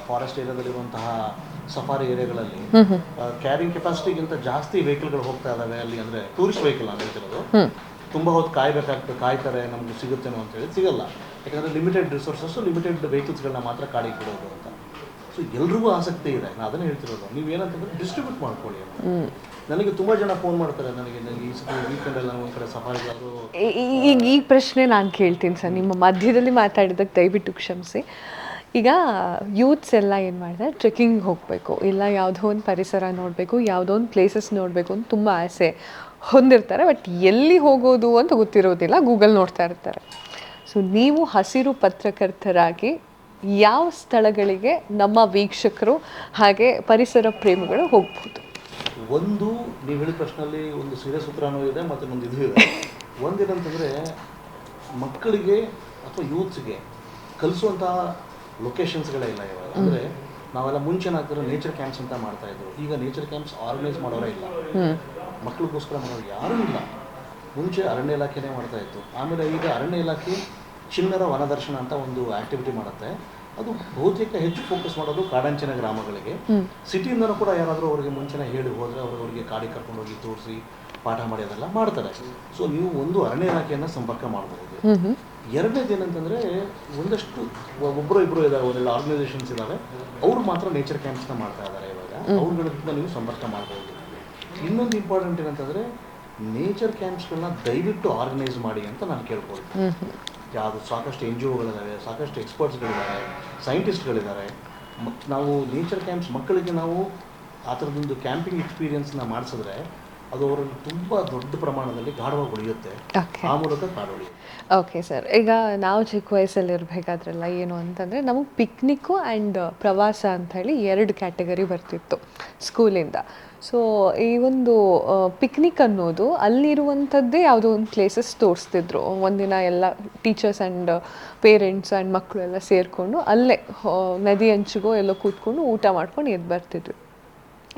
ಫಾರೆಸ್ಟ್ ಏರಿಯಾದಲ್ಲಿರುವಂತಹ ಸಫಾರಿ ಏರಿಯಾಗಳಲ್ಲಿ ಕ್ಯಾರಿಂಗ್ ಕೆಪಾಸಿಟಿಗಿಂತ ಜಾಸ್ತಿ ವೆಹಿಕಲ್ಗಳು ಹೋಗ್ತಾ ಇದ್ದಾವೆ ಅಲ್ಲಿ. ಅಂದರೆ ಟೂರಿಸ್ಟ್ ವೆಹಿಕಲ್ ನಾನು ಹೇಳ್ತಿರೋದು. ತುಂಬ ಹೊತ್ತು ಕಾಯ್ತಾರೆ ನಮ್ಗೆ ಸಿಗುತ್ತೇನೋ ಅಂತೇಳಿ. ಸಿಗಲ್ಲ, ಯಾಕಂದರೆ ಲಿಮಿಟೆಡ್ ರಿಸೋರ್ಸಸ್ಸು, ಲಿಮಿಟೆಡ್ ವೆಹಿಕಲ್ಸ್ಗಳನ್ನ ಮಾತ್ರ ಕಾಡಿಗೆ ಬಿಡೋದು ಅಂತ. ಸೊ ಎಲ್ರಿಗೂ ಆಸಕ್ತಿ ಇದೆ, ನಾನು ಅದನ್ನೇ ಹೇಳ್ತಿರೋದು. ನೀವೇನಂತಂದರೆ ಡಿಸ್ಟ್ರಿಬ್ಯೂಟ್ ಮಾಡ್ಕೊಳ್ಳಿ ಅಂತ. ನನಗೆ ತುಂಬ ಜನ ಫೋನ್ ಮಾಡ್ತಾರೆ, ನನಗೆ ಈ ಸತಿ ವೀಕೆಂಡಲ್ಲಿ ನಾನು ಒಂದು ಕಡೆ ಸಫಾರಿಗಾದರೂ. ಈ ಪ್ರಶ್ನೆ ನಾನು ಕೇಳ್ತೀನಿ ಸರ್, ನಿಮ್ಮ ಮಧ್ಯದಲ್ಲಿ ಮಾತಾಡಿದ್ದಕ್ಕೆ ದಯವಿಟ್ಟು ಕ್ಷಮಿಸಿ. ಈಗ ಯೂತ್ಸ್ ಎಲ್ಲ ಏನು ಮಾಡ್ತಾರೆ, ಟ್ರೆಕ್ಕಿಂಗ್ ಹೋಗಬೇಕು, ಇಲ್ಲ ಯಾವುದೋ ಒಂದು ಪರಿಸರ ನೋಡಬೇಕು, ಯಾವುದೋ ಒಂದು ಪ್ಲೇಸಸ್ ನೋಡಬೇಕು ಅಂತ ತುಂಬ ಆಸೆ ಹೊಂದಿರ್ತಾರೆ. ಬಟ್ ಎಲ್ಲಿ ಹೋಗೋದು ಅಂತ ಗೊತ್ತಿರೋದಿಲ್ಲ, ಗೂಗಲ್ ನೋಡ್ತಾ ಇರ್ತಾರೆ. ಸೊ ನೀವು ಹಸಿರು ಪತ್ರಕರ್ತರಾಗಿ ಯಾವ ಸ್ಥಳಗಳಿಗೆ ನಮ್ಮ ವೀಕ್ಷಕರು ಹಾಗೆ ಪರಿಸರ ಪ್ರೇಮಿಗಳು ಹೋಗ್ಬೋದು? ಒಂದು ನೀವು ಹೇಳಿದ ಪ್ರಶ್ನೆಯಲ್ಲಿ ಒಂದು ಸೀರಿಯಸ್ ಉತ್ತರನೂ ಇದೆ, ಮತ್ತು ಒಂದು ಇದು ಇದೆ. ಒಂದೇನಂತಂದರೆ ಮಕ್ಕಳಿಗೆ ಅಥವಾ ಯೂತ್ಸ್ಗೆ ಕಲಿಸುವಂತಹ ಲೊಕೇಶನ್ಸ್ಗಳೇ ಇಲ್ಲ ಇವಾಗ. ಅಂದರೆ ನಾವೆಲ್ಲ ಮುಂಚೆನಾಗ್ತಿರೋ ನೇಚರ್ ಕ್ಯಾಂಪ್ಸ್ ಅಂತ ಮಾಡ್ತಾಯಿದ್ರು. ಈಗ ನೇಚರ್ ಕ್ಯಾಂಪ್ಸ್ ಆರ್ಗನೈಸ್ ಮಾಡೋರೇ ಇಲ್ಲ, ಮಕ್ಕಳಿಗೋಸ್ಕರ ಮಾಡೋರು ಯಾರೂ ಇಲ್ಲ. ಮುಂಚೆ ಅರಣ್ಯ ಇಲಾಖೆನೇ ಮಾಡ್ತಾಯಿತ್ತು. ಆಮೇಲೆ ಈಗ ಅರಣ್ಯ ಇಲಾಖೆ ಚಿಣ್ಣರ ವನದರ್ಶನ ಅಂತ ಒಂದು ಆ್ಯಕ್ಟಿವಿಟಿ ಮಾಡುತ್ತೆ. ಅದು ಬಹುತೇಕ ಹೆಚ್ಚು ಫೋಕಸ್ ಮಾಡೋದು ಕಾಡಂಚಿನ ಗ್ರಾಮಗಳಿಗೆ. ಸಿಟಿಯಿಂದನೂ ಕೂಡ ಯಾರಾದರೂ ಅವರಿಗೆ ಮುಂಚೆನೇ ಹೇಳಿ ಹೋದರೆ ಅವರಿಗೆ ಕಾಡಿಗೆ ಕರ್ಕೊಂಡೋಗಿ ತೋರಿಸಿ ಪಾಠ ಮಾಡಿ ಅದೆಲ್ಲ ಮಾಡ್ತಾರೆ. ಸೊ ನೀವು ಒಂದು ಅರಣ್ಯ ಇಲಾಖೆಯನ್ನು ಸಂಪರ್ಕ ಮಾಡಬಹುದು. ಎರಡನೇದು ಏನಂತಂದರೆ ಒಂದಷ್ಟು ಒಬ್ಬರು ಇಬ್ಬರು ಇದ್ದಾರೆ, ಒಂದೆರಡು ಆರ್ಗನೈಸೇಷನ್ಸ್ ಇದ್ದಾವೆ, ಅವರು ಮಾತ್ರ ನೇಚರ್ ಕ್ಯಾಂಪ್ಸ್ನ ಮಾಡ್ತಾ ಇದ್ದಾರೆ ಇವಾಗ. ಅವ್ರಗಳಿಂದ ನೀವು ಸಂಪರ್ಕ ಮಾಡ್ಬೋದು. ಇನ್ನೊಂದು ಇಂಪಾರ್ಟೆಂಟ್ ಏನಂತಂದರೆ ನೇಚರ್ ಕ್ಯಾಂಪ್ಸ್ಗಳನ್ನ ದಯವಿಟ್ಟು ಆರ್ಗನೈಸ್ ಮಾಡಿ ಅಂತ ನಾನು ಕೇಳ್ಕೊಳ್ತೀನಿ. ಯಾವುದು ಸಾಕಷ್ಟು NGOಗಳಿದ್ದಾವೆ, ಸಾಕಷ್ಟು ಎಕ್ಸ್ಪರ್ಟ್ಸ್ಗಳಿದ್ದಾರೆ, ಸೈಂಟಿಸ್ಟ್ಗಳಿದ್ದಾರೆ. ನಾವು ನೇಚರ್ ಕ್ಯಾಂಪ್ಸ್ ಮಕ್ಕಳಿಗೆ ನಾವು ಆ ಥರದೊಂದು ಕ್ಯಾಂಪಿಂಗ್ ಎಕ್ಸ್ಪೀರಿಯನ್ಸ್ನ ಮಾಡಿಸಿದ್ರೆ ಅದು ಅವರಲ್ಲಿ ತುಂಬ ದೊಡ್ಡ ಪ್ರಮಾಣದಲ್ಲಿ ಗಾಢವಾಗಿ ಉಳಿಯುತ್ತೆ. ಆ ಮೂಲಕ ಕಾಡು ಉಳಿಯುತ್ತೆ. ಓಕೆ ಸರ್, ಈಗ ನಾವು ಚಿಕ್ಕ ವಯಸ್ಸಲ್ಲಿ ಇರಬೇಕಾದ್ರೆಲ್ಲ ಏನು ಅಂತಂದರೆ ನಮಗೆ ಪಿಕ್ನಿಕ್ಕು ಆ್ಯಂಡ್ ಪ್ರವಾಸ ಅಂತ ಹೇಳಿ 2 ಕ್ಯಾಟಗರಿ ಬರ್ತಿತ್ತು ಸ್ಕೂಲಿಂದ. ಸೊ ಈ ಒಂದು ಪಿಕ್ನಿಕ್ ಅನ್ನೋದು ಅಲ್ಲಿರುವಂಥದ್ದೇ ಯಾವುದೋ ಒಂದು ಪ್ಲೇಸಸ್ ತೋರಿಸ್ತಿದ್ರು. ಒಂದಿನ ಎಲ್ಲ ಟೀಚರ್ಸ್ ಆ್ಯಂಡ್ ಪೇರೆಂಟ್ಸ್ ಆ್ಯಂಡ್ ಮಕ್ಕಳು ಎಲ್ಲ ಸೇರಿಕೊಂಡು ಅಲ್ಲೇ ನದಿ ಅಂಚಿಗೋ ಎಲ್ಲೋ ಕೂತ್ಕೊಂಡು ಊಟ ಮಾಡ್ಕೊಂಡು ಎದ್ದು ಬರ್ತಿದ್ವಿ.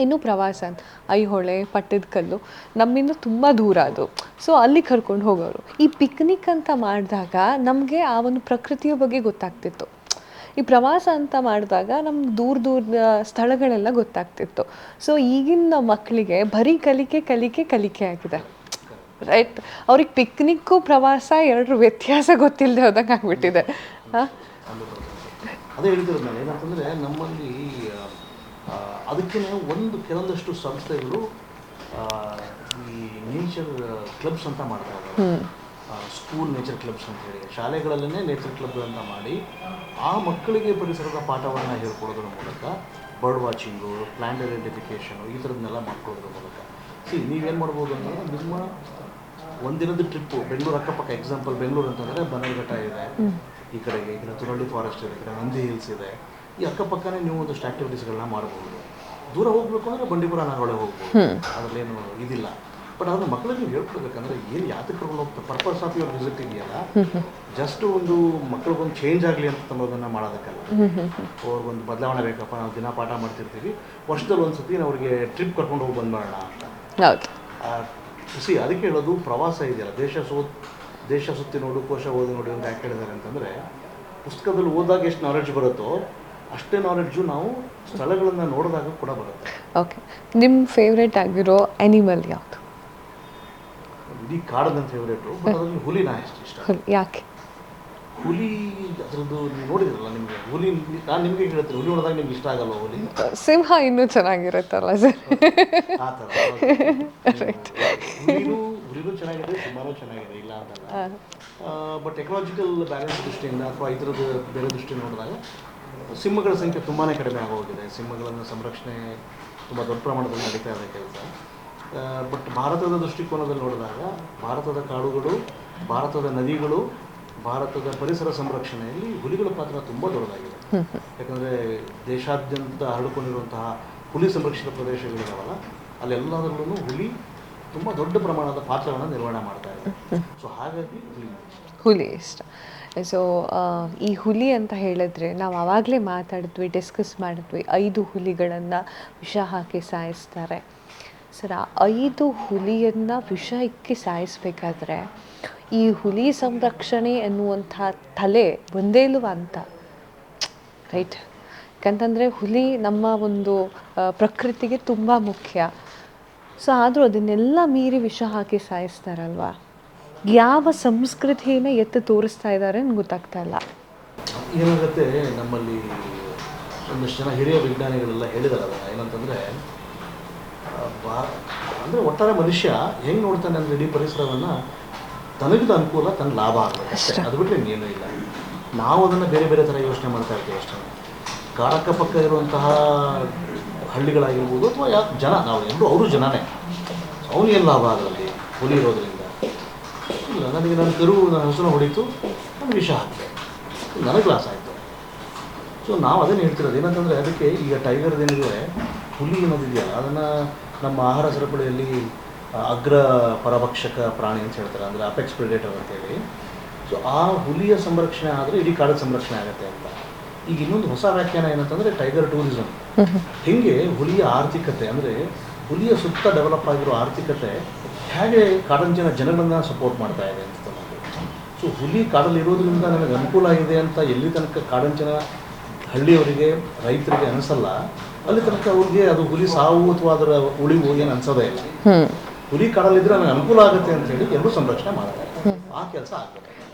ಇನ್ನು ಪ್ರವಾಸ ಅಂತ ಐಹೊಳೆ, ಪಟ್ಟದಕಲ್ಲು ನಮ್ಮಿಂದ ತುಂಬ ದೂರ ಅದು. ಸೊ ಅಲ್ಲಿ ಕರ್ಕೊಂಡು ಹೋಗೋರು. ಈ ಪಿಕ್ನಿಕ್ ಅಂತ ಮಾಡಿದಾಗ ನಮಗೆ ಆ ಒಂದು ಪ್ರಕೃತಿಯ ಬಗ್ಗೆ ಗೊತ್ತಾಗ್ತಿತ್ತು. ಈ ಪ್ರವಾಸ ಅಂತ ಮಾಡಿದಾಗ ನಮ್ಗೆ ದೂರ ಸ್ಥಳಗಳೆಲ್ಲ ಗೊತ್ತಾಗ್ತಿತ್ತು. ಸೊ ಈಗಿನ ಮಕ್ಕಳಿಗೆ ಬರೀ ಕಲಿಕೆ ಆಗಿದೆ, ರೈಟ್? ಅವ್ರಿಗೆ ಪಿಕ್ನಿಕ್ಕು ಪ್ರವಾಸ 2 ವ್ಯತ್ಯಾಸ ಗೊತ್ತಿಲ್ಲದೆ ಹೋದಂಗೆ ಆಗ್ಬಿಟ್ಟಿದೆ. ಅದೇ ಹೇಳ್ತಿರೋದು ನಾನು. ಏನಂತಂದರೆ ನಮ್ಮಲ್ಲಿ ಅದಕ್ಕೆ ಕೆಲವೊಂದಷ್ಟು ಸಂಸ್ಥೆಗಳು ಈ ನೇಚರ್ ಕ್ಲಬ್ಸ್ ಅಂತ ಮಾಡ್ತಾ ಇದ್ದಾರೆ. ಸ್ಕೂಲ್ ನೇಚರ್ ಕ್ಲಬ್ಸ್ ಅಂತ ಹೇಳಿ ಶಾಲೆಗಳಲ್ಲೇ ನೇಚರ್ ಕ್ಲಬ್ ಅಂತ ಮಾಡಿ ಆ ಮಕ್ಕಳಿಗೆ ಪರಿಸರದ ಪಾಠವನ್ನು ಹೇಳ್ಕೊಡೋದ್ರ ಮೂಲಕ ಬರ್ಡ್ ವಾಚಿಂಗು, ಪ್ಲಾಂಟ್ ಐಡೆಂಟಿಫಿಕೇಷನು ಈ ಥರದನ್ನೆಲ್ಲ ಮಾಡ್ಕೊಳ್ಳೋದ್ರ ಮೂಲಕ ನೀವೇನು ಮಾಡ್ಬೋದು ಅಂತಂದರೆ ನಿಮ್ಮ ಒಂದಿನದ ಟ್ರಿಪ್ಪು ಬೆಂಗಳೂರು ಅಕ್ಕಪಕ್ಕ, ಎಕ್ಸಾಂಪಲ್ ಬೆಂಗಳೂರು ಅಂತಂದರೆ ಬನ್ನರಘಟ್ಟ ಇದೆ, ಈ ಕಡೆ ತುರಳ್ಳಿ ಫಾರೆಸ್ಟ್ ಇದೆ, ಈ ಕಡೆ ನಂದಿ ಹಿಲ್ಸ್ ಇದೆ. ಈ ಅಕ್ಕಪಕ್ಕನೇ ನೀವು ಒಂದಷ್ಟು ಆ್ಯಕ್ಟಿವಿಟೀಸ್ಗಳನ್ನ ಮಾಡ್ಬೋದು. ದೂರ ಹೋಗಬೇಕು ಅಂದರೆ ಬಂಡೀಪುರ ನಾಗರಹೊಳೆ ಹೋಗ್ಬೋದು, ಅದರಲ್ಲೇನು ಇದಿಲ್ಲ. ಬಟ್ ಅದನ್ನು ಮಕ್ಕಳಿಗೆ ನೀವು ಹೇಳ್ಕೊಡ್ಬೇಕಂದ್ರೆ ಏನು ಯಾತಕ್ಕೆ ಕರ್ಕೊಂಡು ಹೋಗ್ತಾರೆ, ಪರ್ಪಸ್ ಆಫ್ ಯುವರ್ ವಿಸಿಟ್ ಇದೆಯಲ್ಲ, ಜಸ್ಟ್ ಒಂದು ಮಕ್ಕಳಿಗೊಂದು ಚೇಂಜ್ ಆಗಲಿ ಅಂತ ಅನ್ನೋದನ್ನು ಮಾಡೋದಕ್ಕಲ್ಲ. ಅವ್ರಿಗೊಂದು ಬದಲಾವಣೆ ಬೇಕಪ್ಪ, ನಾವು ದಿನ ಪಾಠ ಮಾಡ್ತಿರ್ತೀವಿ, ವರ್ಷದಲ್ಲಿ ಒಂದು ಸತಿ ಅವ್ರಿಗೆ ಟ್ರಿಪ್ ಕರ್ಕೊಂಡು ಹೋಗಿ ಬಂದ್ಬಿಡೋಣ ಅಂತ. ಅದಕ್ಕೆ ಹೇಳೋದು ಪ್ರವಾಸ ಇದೆಯಲ್ಲ, ದೇಶ ಸುತ್ತಿ ನೋಡು, ಕೋಶ ಓದಿ ನೋಡಿ ಅಂತ ಯಾಕೆ ಹೇಳಿದ್ದಾರೆ ಅಂತಂದರೆ, ಪುಸ್ತಕದಲ್ಲಿ ಓದಾಗ ಎಷ್ಟು ನಾಲೆಡ್ಜ್ ಬರುತ್ತೋ ಅಷ್ಟೇ ನಾಲೆಡ್ಜು ನಾವು ಸ್ಥಳಗಳನ್ನು ನೋಡಿದಾಗ ಕೂಡ ಬರುತ್ತೆ. ಓಕೆ, ನಿಮ್ಮ ಫೇವ್ರೇಟ್ ಆಗಿರೋ ಆ್ಯನಿಮಲ್ ಯಾವುದು? ಇಡೀ ಕಾಡು ನನ್ನ ಫೇವ್ರೇಟು, ಬಟ್ ಅದರಲ್ಲಿ ಹುಲಿ ನಾ ಎಷ್ಟು ಇಷ್ಟ. ಯಾಕೆ? ಹುಲಿ ಅದರದ್ದು ನೀವು ನೋಡಿದ್ರಲ್ಲ ನಿಮಗೆ ಹುಲಿ, ನಾನು ನಿಮಗೆ ಹೇಳ್ತೀನಿ ಹುಲಿ ನೋಡಿದಾಗ ನಿಮ್ಗೆ ಇಷ್ಟ ಆಗಲ್ಲ ಹುಲಿ ಸಿಂಹ ಇನ್ನೂ ಚೆನ್ನಾಗಿರುತ್ತಲ್ಲ ಸರ್. ಆ ಥರ ಹುಲಿನೂ ಚೆನ್ನಾಗಿದೆ, ಸಿಂಹನೂ ಚೆನ್ನಾಗಿದೆ, ಇಲ್ಲ ಅಂತಲ್ಲ. ಬಟ್ ಎಕಲಾಜಿಕಲ್ ಬ್ಯಾಲೆನ್ಸ್ ದೃಷ್ಟಿಯಿಂದ ಅಥವಾ ಇದರದ್ದು ಬೇರೆ ದೃಷ್ಟಿಯಿಂದ ನೋಡಿದಾಗ ಸಿಂಹಗಳ ಸಂಖ್ಯೆ ತುಂಬಾ ಕಡಿಮೆ ಆಗೋಗಿದೆ. ಸಿಂಹಗಳನ್ನು ಸಂರಕ್ಷಣೆ ತುಂಬ ದೊಡ್ಡ ಪ್ರಮಾಣದಲ್ಲಿ ನಡೀತಾ ಇದೆ ಕೆಲಸ. ಬಟ್ ಭಾರತದ ದೃಷ್ಟಿಕೋನದಲ್ಲಿ ನೋಡಿದಾಗ ಭಾರತದ ಕಾಡುಗಳು, ಭಾರತದ ನದಿಗಳು, ಭಾರತದ ಪರಿಸರ ಸಂರಕ್ಷಣೆಯಲ್ಲಿ ಹುಲಿಗಳ ಪಾತ್ರ ತುಂಬ ದೊಡ್ಡದಾಗಿದೆ. ಯಾಕಂದರೆ ದೇಶಾದ್ಯಂತ ಹರಡಿಕೊಂಡಿರುವಂತಹ ಹುಲಿ ಸಂರಕ್ಷಿತ ಪ್ರದೇಶಗಳಿದಾವಲ್ಲ, ಅಲ್ಲೆಲ್ಲದರಲ್ಲೂ ಹುಲಿ ತುಂಬ ದೊಡ್ಡ ಪ್ರಮಾಣದ ಪಾತ್ರವನ್ನು ನಿರ್ವಹಣೆ ಮಾಡ್ತಾ ಇದೆ. ಸೊ ಹಾಗಾಗಿ ಹುಲಿ ಇಷ್ಟ. ಸೊ ಈ ಹುಲಿ ಅಂತ ಹೇಳಿದ್ರೆ ನಾವು ಆವಾಗಲೇ ಮಾತಾಡಿದ್ವಿ, ಡಿಸ್ಕಸ್ ಮಾಡಿದ್ವಿ, 5 ಹುಲಿಗಳನ್ನು ವಿಷ ಹಾಕಿ ಸಾಯಿಸ್ತಾರೆ. ಸರ್, ಆ 5 ಹುಲಿಯನ್ನು ವಿಷ ಇಕ್ಕಿ ಸಾಯಿಸಬೇಕಾದ್ರೆ ಈ ಹುಲಿ ಸಂರಕ್ಷಣೆ ಎನ್ನುವಂಥ ತಲೆ ಒಂದೇ ಇಲ್ವ ಅಂತ, ರೈಟ್? ಯಾಕಂತಂದರೆ ಹುಲಿ ನಮ್ಮ ಒಂದು ಪ್ರಕೃತಿಗೆ ತುಂಬ ಮುಖ್ಯ. ಸೊ ಆದರೂ ಅದನ್ನೆಲ್ಲ ಮೀರಿ ವಿಷ ಹಾಕಿ ಸಾಯಿಸ್ತಾರಲ್ವ, ಯಾವ ಸಂಸ್ಕೃತಿನ ಎತ್ತು ತೋರಿಸ್ತಾ ಇದ್ದಾರೆ ಅಂತ ಗೊತ್ತಾಗ್ತಾ ಇಲ್ಲ. ಏನಾಗುತ್ತೆ, ನಮ್ಮಲ್ಲಿ ಒಂದಷ್ಟು ಜನ ಹಿರಿಯ ವಿಜ್ಞಾನಿಗಳೆಲ್ಲ ಹೇಳಿದಾರಲ್ಲ, ಏನಂತಂದರೆ ಅಂದರೆ ಒಟ್ಟಾರೆ ಮನುಷ್ಯ ಹೆಂಗೆ ನೋಡ್ತಾನೆ ಅಂದರೆ ಇಡೀ ಪರಿಸರವನ್ನು ತನಗಿದ ಅನುಕೂಲ, ತನ್ನ ಲಾಭ ಆಗಬೇಕು ಅಷ್ಟೇ, ಅದು ಬಿಟ್ಟರೆ ಇನ್ನೇನೂ ಇಲ್ಲ. ನಾವು ಅದನ್ನು ಬೇರೆ ಬೇರೆ ಥರ ಯೋಚನೆ ಮಾಡ್ತಾ ಇರ್ತೀವಿ ಅಷ್ಟೇ. ಕಾಡಕ್ಕಪಕ್ಕ ಇರುವಂತಹ ಹಳ್ಳಿಗಳಾಗಿರ್ಬೋದು ಅಥವಾ ಜನ, ನಾವು ಎಲ್ಲರೂ ಅವರು ಜನನೇ, ಅವನಿಗೇನು ಲಾಭ ಆಗಲಿ ಹುಲಿ ಇರೋದ್ರಿಂದ? ಇಲ್ಲ, ನನಗೆ ನನ್ನ ನನ್ನ ಹಸುನ ಹೊಡಿತು, ನಾನು ವಿಷ ಹಾಕಿದೆ, ನನಗೆ ಲಾಸ್ ಆಯಿತು. ಸೊ ನಾವು ಅದನ್ನು ಹೇಳ್ತಿರೋದು ಏನಂತಂದರೆ, ಅದಕ್ಕೆ ಈಗ ಟೈಗರ್ದೇನಿದೆ, ಹುಲಿ ಅನ್ನೋದಿದೆಯಲ್ಲ, ಅದನ್ನು ನಮ್ಮ ಆಹಾರ ಸರಪಳಿಯಲ್ಲಿ ಅಗ್ರ ಪರಭಕ್ಷಕ ಪ್ರಾಣಿ ಅಂತ ಹೇಳ್ತಾರೆ, ಅಂದರೆ ಅಪೆಕ್ಸ್ ಪ್ರಿಡೇಟರ್ ಅಂತೇಳಿ. ಸೊ ಆ ಹುಲಿಯ ಸಂರಕ್ಷಣೆ ಆದರೆ ಇಡೀ ಕಾಡಿನ ಸಂರಕ್ಷಣೆ ಆಗುತ್ತೆ ಅಂತ. ಈಗ ಇನ್ನೊಂದು ಹೊಸ ವ್ಯಾಖ್ಯಾನ ಏನಂತಂದರೆ ಟೈಗರ್ ಟೂರಿಸಮ್. ಹೀಗೆ ಹುಲಿಯ ಆರ್ಥಿಕತೆ, ಅಂದರೆ ಹುಲಿಯ ಸುತ್ತ ಡೆವಲಪ್ ಆಗಿರೋ ಆರ್ಥಿಕತೆ ಹೇಗೆ ಕಾಡಂಚಿನ ಜನಗಳನ್ನ ಸಪೋರ್ಟ್ ಮಾಡ್ತಾ ಇದೆ ಅಂತ ನಮಗೆ. ಸೊ ಹುಲಿ ಕಾಡಲ್ಲಿ ಇರೋದ್ರಿಂದ ನನಗೆ ಅನುಕೂಲ ಆಗಿದೆ ಅಂತ ಎಲ್ಲಿ ತನಕ ಕಾಡಂಚಿನ ಹಳ್ಳಿಯವರಿಗೆ, ರೈತರಿಗೆ ಅನಿಸಲ್ಲ, ಅಲ್ಲಿ ತನಕ ಅವ್ರಿಗೆ ಅದು ಹುಲಿ ಸಾವು ಅಥವಾ ಅದರ ಉಳಿವು ಏನು ಅನ್ಸೋದೇ ಇಲ್ಲ. ಹುಲಿ ಕಾಡಲ್ಲಿದ್ದರೆ ನನಗೆ ಅನುಕೂಲ ಆಗುತ್ತೆ ಅಂತ ಹೇಳಿ ಎಲ್ಲರೂ ಸಂರಕ್ಷಣೆ ಮಾಡ್ತಾರೆ. ಆ ಕೆಲಸ ಆಗಬೇಕು.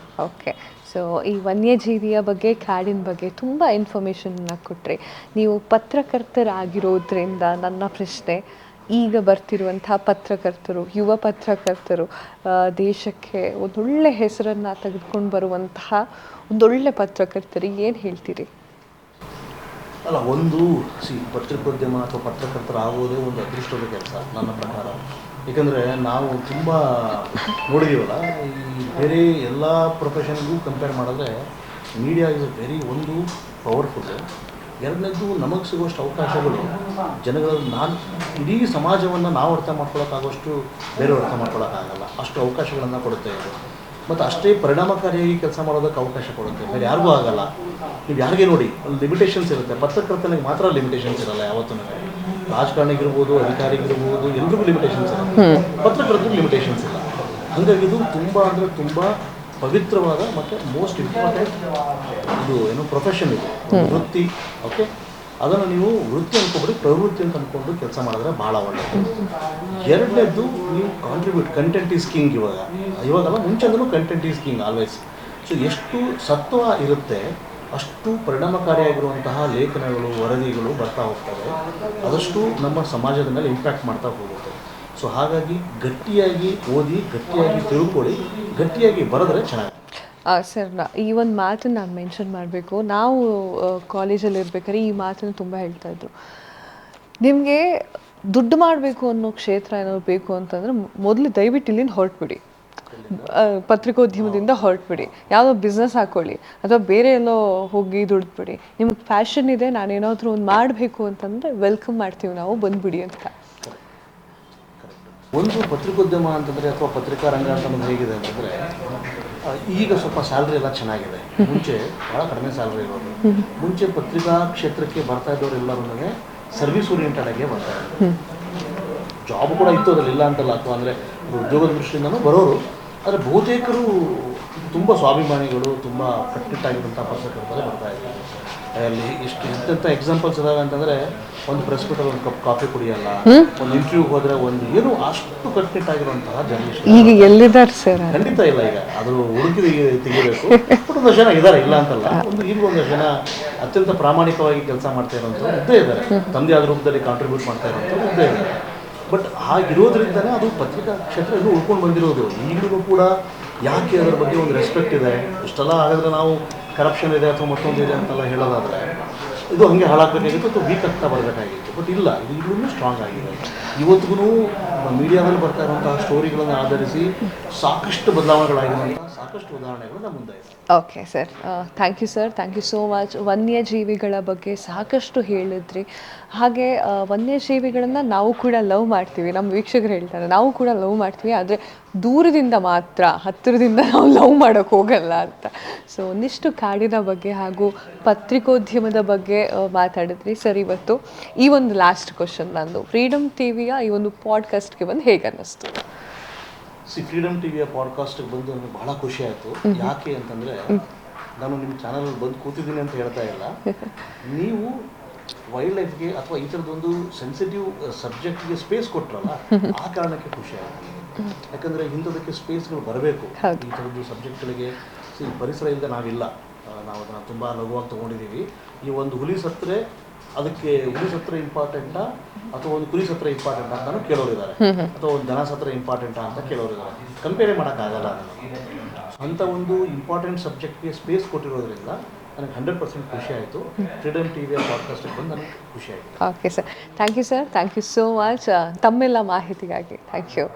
ಓಕೆ. ಸೊ ಈ ವನ್ಯಜೀವಿಯ ಬಗ್ಗೆ, ಕಾಡಿನ ಬಗ್ಗೆ ತುಂಬ ಇನ್ಫಾರ್ಮೇಷನ್ನ ಕೊಟ್ಟರೆ. ನೀವು ಪತ್ರಕರ್ತರಾಗಿರೋದ್ರಿಂದ ನನ್ನ ಪ್ರಶ್ನೆ, ಈಗ ಬರ್ತಿರುವಂಥ ಪತ್ರಕರ್ತರು, ಯುವ ಪತ್ರಕರ್ತರು, ದೇಶಕ್ಕೆ ಒಂದೊಳ್ಳೆ ಹೆಸರನ್ನು ತೆಗೆದುಕೊಂಡು ಬರುವಂತಹ ಒಂದೊಳ್ಳೆ ಪತ್ರಕರ್ತರಿಗೆ ಏನು ಹೇಳ್ತೀರಿ? ಅಲ್ಲ, ಒಂದು ಪತ್ರಿಕೋದ್ಯಮ ಅಥವಾ ಪತ್ರಕರ್ತರಾಗೋದೇ ಒಂದು ಅದೃಷ್ಟದ ಕೆಲಸ ನನ್ನ ಪ್ರಕಾರ. ಏಕೆಂದರೆ ನಾವು ತುಂಬ ನೋಡಿದ್ದೀವಲ್ಲ, ಈ ಬೇರೆ ಎಲ್ಲ ಪ್ರೊಫೆಷನ್ಗೂ ಕಂಪೇರ್ ಮಾಡಿದ್ರೆ ಮೀಡಿಯಾ ಇಸ್ ವೆರಿ ಒಂದು ಪವರ್ಫುಲ್. ಎರಡನೇದು, ನಮಗೆ ಸಿಗುವಷ್ಟು ಅವಕಾಶಗಳು ಜನಗಳಲ್ಲಿ ಇಡೀ ಸಮಾಜವನ್ನು ನಾವು ಅರ್ಥ ಮಾಡ್ಕೊಳ್ಳೋಕ್ಕಾಗೋಷ್ಟು ಬೇರೆಯವ್ರು ಅರ್ಥ ಮಾಡ್ಕೊಳ್ಳೋಕ್ಕಾಗಲ್ಲ, ಅಷ್ಟು ಅವಕಾಶಗಳನ್ನು ಕೊಡುತ್ತೆ ಇದು. ಮತ್ತು ಅಷ್ಟೇ ಪರಿಣಾಮಕಾರಿಯಾಗಿ ಕೆಲಸ ಮಾಡೋದಕ್ಕೆ ಅವಕಾಶ ಕೊಡುತ್ತೆ, ಬೇರೆ ಯಾರಿಗೂ ಆಗಲ್ಲ. ನೀವು ಯಾರಿಗೆ ನೋಡಿ, ಅಲ್ಲಿ ಲಿಮಿಟೇಷನ್ಸ್ ಇರುತ್ತೆ. ಪತ್ರಕರ್ತನಿಗೆ ಮಾತ್ರ ಲಿಮಿಟೇಷನ್ಸ್ ಇರಲ್ಲ ಯಾವತ್ತೂ. ರಾಜಕಾರಣಿಗಿರ್ಬೋದು, ಅಧಿಕಾರಿಗಿರ್ಬೋದು, ಎಲ್ರಿಗೂ ಲಿಮಿಟೇಷನ್ಸ್ ಇರುತ್ತೆ. ಪತ್ರಕರ್ತರಿಗೆ ಲಿಮಿಟೇಷನ್ಸ್ ಇಲ್ಲ. ಹಾಗಾಗಿ ಇದು ತುಂಬ ಅಂದರೆ ತುಂಬ ಪವಿತ್ರವಾದ ಮತ್ತು ಮೋಸ್ಟ್ ಇಂಪಾರ್ಟೆಂಟ್ ಇದು ಪ್ರೊಫೆಷನ್, ಇದು ವೃತ್ತಿ. ಓಕೆ, ಅದನ್ನು ನೀವು ವೃತ್ತಿ ಅಂದ್ಕೊಬಿಡಿ, ಪ್ರವೃತ್ತಿ ಅಂತ ಅಂದ್ಕೊಂಡು ಕೆಲಸ ಮಾಡಿದ್ರೆ ಭಾಳ ಒಳ್ಳೆಯದು. ಎರಡನೇದು, ನೀವು ಕಾಂಟ್ರಿಬ್ಯೂಟ್, ಕಂಟೆಂಟ್ ಈಸ್ ಕಿಂಗ್. ಇವಾಗಲ್ಲ, ಮುಂಚೆಂದೂ content is king always. So ಎಷ್ಟು ಸತ್ವ ಇರುತ್ತೆ ಅಷ್ಟು ಪರಿಣಾಮಕಾರಿಯಾಗಿರುವಂತಹ ಲೇಖನಗಳು, ವರದಿಗಳು ಬರ್ತಾ ಹೋಗ್ತವೆ. ಅದಷ್ಟು ನಮ್ಮ ಸಮಾಜದ ಮೇಲೆ ಇಂಪ್ಯಾಕ್ಟ್ ಮಾಡ್ತಾ ಹೋಗುತ್ತೆ. ಸೊ ಹಾಗಾಗಿ ಗಟ್ಟಿಯಾಗಿ ಓದಿ, ಗಟ್ಟಿಯಾಗಿ ತಿಳ್ಕೊಳ್ಳಿ, ಗಟ್ಟಿಯಾಗಿ ಬರೆದ್ರೆ ಚೆನ್ನಾಗಿ. ಸರ್, ಈ ಒಂದು ಮಾತನ್ನು ನಾನು ಮೆನ್ಷನ್ ಮಾಡಬೇಕು. ನಾವು ಕಾಲೇಜಲ್ಲಿ ಇರ್ಬೇಕಾದ್ರೆ ಈ ಮಾತನ್ನು ತುಂಬ ಹೇಳ್ತಾಯಿದ್ರು. ನಿಮಗೆ ದುಡ್ಡು ಮಾಡಬೇಕು ಅನ್ನೋ ಕ್ಷೇತ್ರ ಏನಾದ್ರು ಬೇಕು ಅಂತಂದರೆ ಮೊದಲು ದಯವಿಟ್ಟು ಇಲ್ಲಿಂದ ಹೊರಟ್ಬಿಡಿ, ಪತ್ರಿಕೋದ್ಯಮದಿಂದ ಹೊರಟ್ಬಿಡಿ, ಯಾವುದೋ ಬಿಸ್ನೆಸ್ ಹಾಕ್ಕೊಳ್ಳಿ ಅಥವಾ ಬೇರೆ ಎಲ್ಲೋ ಹೋಗಿ ದುಡ್ದುಬಿಡಿ. ನಿಮಗೆ ಪ್ಯಾಷನ್ ಇದೆ, ನಾನೇನಾದರೂ ಒಂದು ಮಾಡಬೇಕು ಅಂತಂದರೆ ವೆಲ್ಕಮ್ ಮಾಡ್ತೀವಿ ನಾವು, ಬಂದುಬಿಡಿ ಅಂತ. ಒಂದು ಪತ್ರಿಕೋದ್ಯಮ ಅಂತಂದರೆ ಅಥವಾ ಪತ್ರಿಕಾ ರಂಗ ಅಂತಂದ್ರೆ ಹೇಗಿದೆ ಅಂತಂದರೆ, ಈಗ ಸ್ವಲ್ಪ ಸ್ಯಾಲ್ರಿ ಎಲ್ಲ ಚೆನ್ನಾಗಿದೆ. ಮುಂಚೆ ಭಾಳ ಕಡಿಮೆ ಸ್ಯಾಲ್ರಿ ಇರೋದು. ಮುಂಚೆ ಪತ್ರಿಕಾ ಕ್ಷೇತ್ರಕ್ಕೆ ಬರ್ತಾ ಇದ್ದವರೆಲ್ಲರೂ ಸರ್ವಿಸ್ ಓರಿಯೆಂಟೆಡ್ ಆಗೇ ಬರ್ತಾ ಇದ್ರು. ಜಾಬ್ ಕೂಡ ಇತ್ತು ಅದರಲ್ಲಿ, ಇಲ್ಲ ಅಂತಲ್ಲ, ಅಥವಾ ಅಂದರೆ ಉದ್ಯೋಗದ ದೃಷ್ಟಿಯಿಂದನೂ ಬರೋರು. ಆದರೆ ಬಹುತೇಕರು ತುಂಬ ಸ್ವಾಭಿಮಾನಿಗಳು, ತುಂಬ ಕಟ್ಟಿಟ್ಟಾಗಿರುವಂಥ ಪತ್ರಕರ್ತರೇ ಬರ್ತಾ ಇದ್ದಾರೆ. ಅಲ್ಲಿ ಇಷ್ಟು ಎಂತೆಂಥ ಎಕ್ಸಾಂಪಲ್ಸ್ ಇದಾವೆ ಅಂತಂದರೆ, ಒಂದು ಪ್ರೆಸ್ ಮೀಟಲ್ಲಿ ಒಂದು ಕಪ್ ಕಾಫಿ ಕುಡಿಯಲ್ಲ, ಒಂದು ಇಂಟರ್ವ್ಯೂಗೆ ಹೋದರೆ ಒಂದು ಏನು ಅಷ್ಟು ಕಟ್ಟಿಟ್ಟಾಗಿರುವಂತಹ ಜರ್ನಲಿಸ್ಟ್ ಈಗ ಎಲ್ಲಿದ್ದಾರೆ ಸರ್? ಖಂಡಿತ ಇಲ್ಲ. ಈಗ ಅದು ಹುಡುಕಿ ತೆಗಿಬೇಕು. ಬಟ್ ಒಂದಷ್ಟು ಜನ ಇದ್ದಾರೆ, ಇಲ್ಲ ಅಂತಲ್ಲ. ಈಗ ಒಂದಷ್ಟು ಜನ ಅತ್ಯಂತ ಪ್ರಾಮಾಣಿಕವಾಗಿ ಕೆಲಸ ಮಾಡ್ತಾ ಇರೋಂಥವ್ರು ಇದ್ದೇ ಇದ್ದಾರೆ, ತಮ್ಮದೇ ಆದ ರೂಪದಲ್ಲಿ ಕಾಂಟ್ರಿಬ್ಯೂಟ್ ಮಾಡ್ತಾ ಇರೋಂಥವ್ರು ಇದ್ದೇ ಇದ್ದಾರೆ. ಬಟ್ ಹಾಗಿರೋದ್ರಿಂದನೇ ಅದು ಪತ್ರಿಕಾ ಕ್ಷೇತ್ರ ಇನ್ನೂ ಉಳ್ಕೊಂಡು ಬಂದಿರೋದು. ಈಗಲೂ ಕೂಡ ಯಾಕೆ ಅದರ ಬಗ್ಗೆ ಒಂದು ರೆಸ್ಪೆಕ್ಟ್ ಇದೆ. ಇಷ್ಟೆಲ್ಲ ಆಗಿದ್ರೆ ನಾವು ಕರಪ್ಷನ್ ಇದೆ ಅಥವಾ ಮತ್ತೊಂದು ಇದೆ ಅಂತೆಲ್ಲ ಹೇಳೋದಾದರೆ ಇದು ಹಾಗೆ ಹಾಳಾಗಬೇಕಾಗಿತ್ತು ಅಥವಾ ವೀಕ್ ಆಗ್ತಾ ಬರಬೇಕಾಗಿತ್ತು. ಬಟ್ ಇಲ್ಲ, ಇದು ಈಗಲೂ ಸ್ಟ್ರಾಂಗ್ ಆಗಿದೆ. ಇವತ್ತಿಗೂ ಮೀಡಿಯಾದಲ್ಲಿ ಬರ್ತಾ ಇರುವಂತಹ ಸ್ಟೋರಿಗಳನ್ನು ಆಧರಿಸಿ ಸಾಕಷ್ಟು ಬದಲಾವಣೆಗಳಾಗಿರುವಂಥ ಸಾಕಷ್ಟು ಉದಾಹರಣೆಗಳು ನಮ್ಮ ಮುಂದೆ ಇದೆ. Okay sir, thank you sir, thank you so much. ವನ್ಯಜೀವಿಗಳ ಬಗ್ಗೆ ಸಾಕಷ್ಟು ಹೇಳಿದ್ರಿ. ಹಾಗೆ ವನ್ಯಜೀವಿಗಳನ್ನು ನಾವು ಕೂಡ ಲವ್ ಮಾಡ್ತೀವಿ, ನಮ್ಮ ವೀಕ್ಷಕರು ಹೇಳ್ತಾರೆ ನಾವು ಕೂಡ ಲವ್ ಮಾಡ್ತೀವಿ, ಆದರೆ ದೂರದಿಂದ ಮಾತ್ರ, ಹತ್ತಿರದಿಂದ ನಾವು ಲವ್ ಮಾಡೋಕ್ಕೆ ಹೋಗಲ್ಲ ಅಂತ. ಸೊ ಒಂದಿಷ್ಟು ಕಾಡಿನ ಬಗ್ಗೆ ಹಾಗೂ ಪತ್ರಿಕೋದ್ಯಮದ ಬಗ್ಗೆ ಮಾತಾಡಿದ್ರಿ ಸರ್. ಇವತ್ತು ಈ ಒಂದು ಲಾಸ್ಟ್ ಕ್ವಶನ್ ನಂದು, ಫ್ರೀಡಮ್ ಟಿವಿಯ ಈ ಒಂದು ಪಾಡ್ಕಾಸ್ಟ್ಗೆ ಬಂದು ಹೇಗೆ ಅನ್ನಿಸ್ತು? ಫ್ರೀಡಮ್ ಟಿವಿಯ ಪಾಡ್ಕಾಸ್ಟ್ಗೆ ಬಂದು ನನಗೆ ಬಹಳ ಖುಷಿ ಆಯಿತು. ಯಾಕೆ ಅಂತಂದರೆ, ನಾನು ನಿಮ್ಮ ಚಾನಲಲ್ಲಿ ಬಂದು ಕೂತಿದ್ದೀನಿ ಅಂತ ಹೇಳ್ತಾ ಇಲ್ಲ, ನೀವು ವೈಲ್ಡ್ ಲೈಫ್ಗೆ ಅಥವಾ ಈ ಥರದೊಂದು ಸೆನ್ಸಿಟಿವ್ ಸಬ್ಜೆಕ್ಟ್ಗೆ ಸ್ಪೇಸ್ ಕೊಟ್ಟರಲ್ಲ, ಆ ಕಾರಣಕ್ಕೆ ಖುಷಿ ಆಯಿತು. ಯಾಕಂದರೆ ಇಂಥದಕ್ಕೆ ಸ್ಪೇಸ್ಗಳು ಬರಬೇಕು. ಈ ಥರದ್ದು ಸಬ್ಜೆಕ್ಟ್ಗಳಿಗೆ ಪರಿಸರ ಇಲ್ಲದೆ ನಾವಿಲ್ಲ. ನಾವು ಅದನ್ನು ತುಂಬ ಲಘುವಾಗಿ ತೊಗೊಂಡಿದ್ದೀವಿ. ಈ ಒಂದು ಹುಲಿ ಸತ್ತರೆ ಅದಕ್ಕೆ ಹುಲಿ ಸತ್ರ ಇಂಪಾರ್ಟೆಂಟಾ ಅಥವಾ ಒಂದು ಕುರಿ ಸತ್ರ ಇಂಪಾರ್ಟೆಂಟಾ ಅಂತಾನು ಕೇಳೋರಿದ್ದಾರೆ, ಅಥವಾ ಒಂದು ದನ ಸತ್ರ ಇಂಪಾರ್ಟೆಂಟಾ ಅಂತ ಕೇಳೋರಿದ್ದಾರೆ. ಕಂಪೇರ್ ಮಾಡೋಕ್ಕಾಗಲ್ಲ. ಅಂಥ ಒಂದು ಇಂಪಾರ್ಟೆಂಟ್ ಸಬ್ಜೆಕ್ಟ್ಗೆ ಸ್ಪೇಸ್ ಕೊಟ್ಟಿರೋದ್ರಿಂದ ನನಗೆ 100% ಖುಷಿ ಆಯಿತು. ಫ್ರೀಡಮ್ ಟಿವಿಯ ಪಾಡ್ಕಾಸ್ಟಿಗೆ ಬಂದು ನನಗೆ ಖುಷಿ ಆಯಿತು. Okay sir, thank you sir, thank you so much ತಮ್ಮೆಲ್ಲ ಮಾಹಿತಿಗಾಗಿ. Thank you.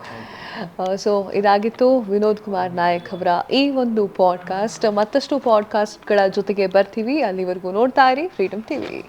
ಸೊ ಇದಾಗಿತ್ತು ವಿನೋದ್ ಕುಮಾರ್ ನಾಯಕ್ ಅವರ ಈ ಒಂದು ಪಾಡ್ಕಾಸ್ಟ್. ಮತ್ತಷ್ಟು ಪಾಡ್ಕಾಸ್ಟ್ಗಳ ಜೊತೆಗೆ ಬರ್ತೀವಿ. ಅಲ್ಲಿವರೆಗೂ ನೋಡ್ತಾ ಇರಿ ಫ್ರೀಡಮ್ ಟಿವಿ.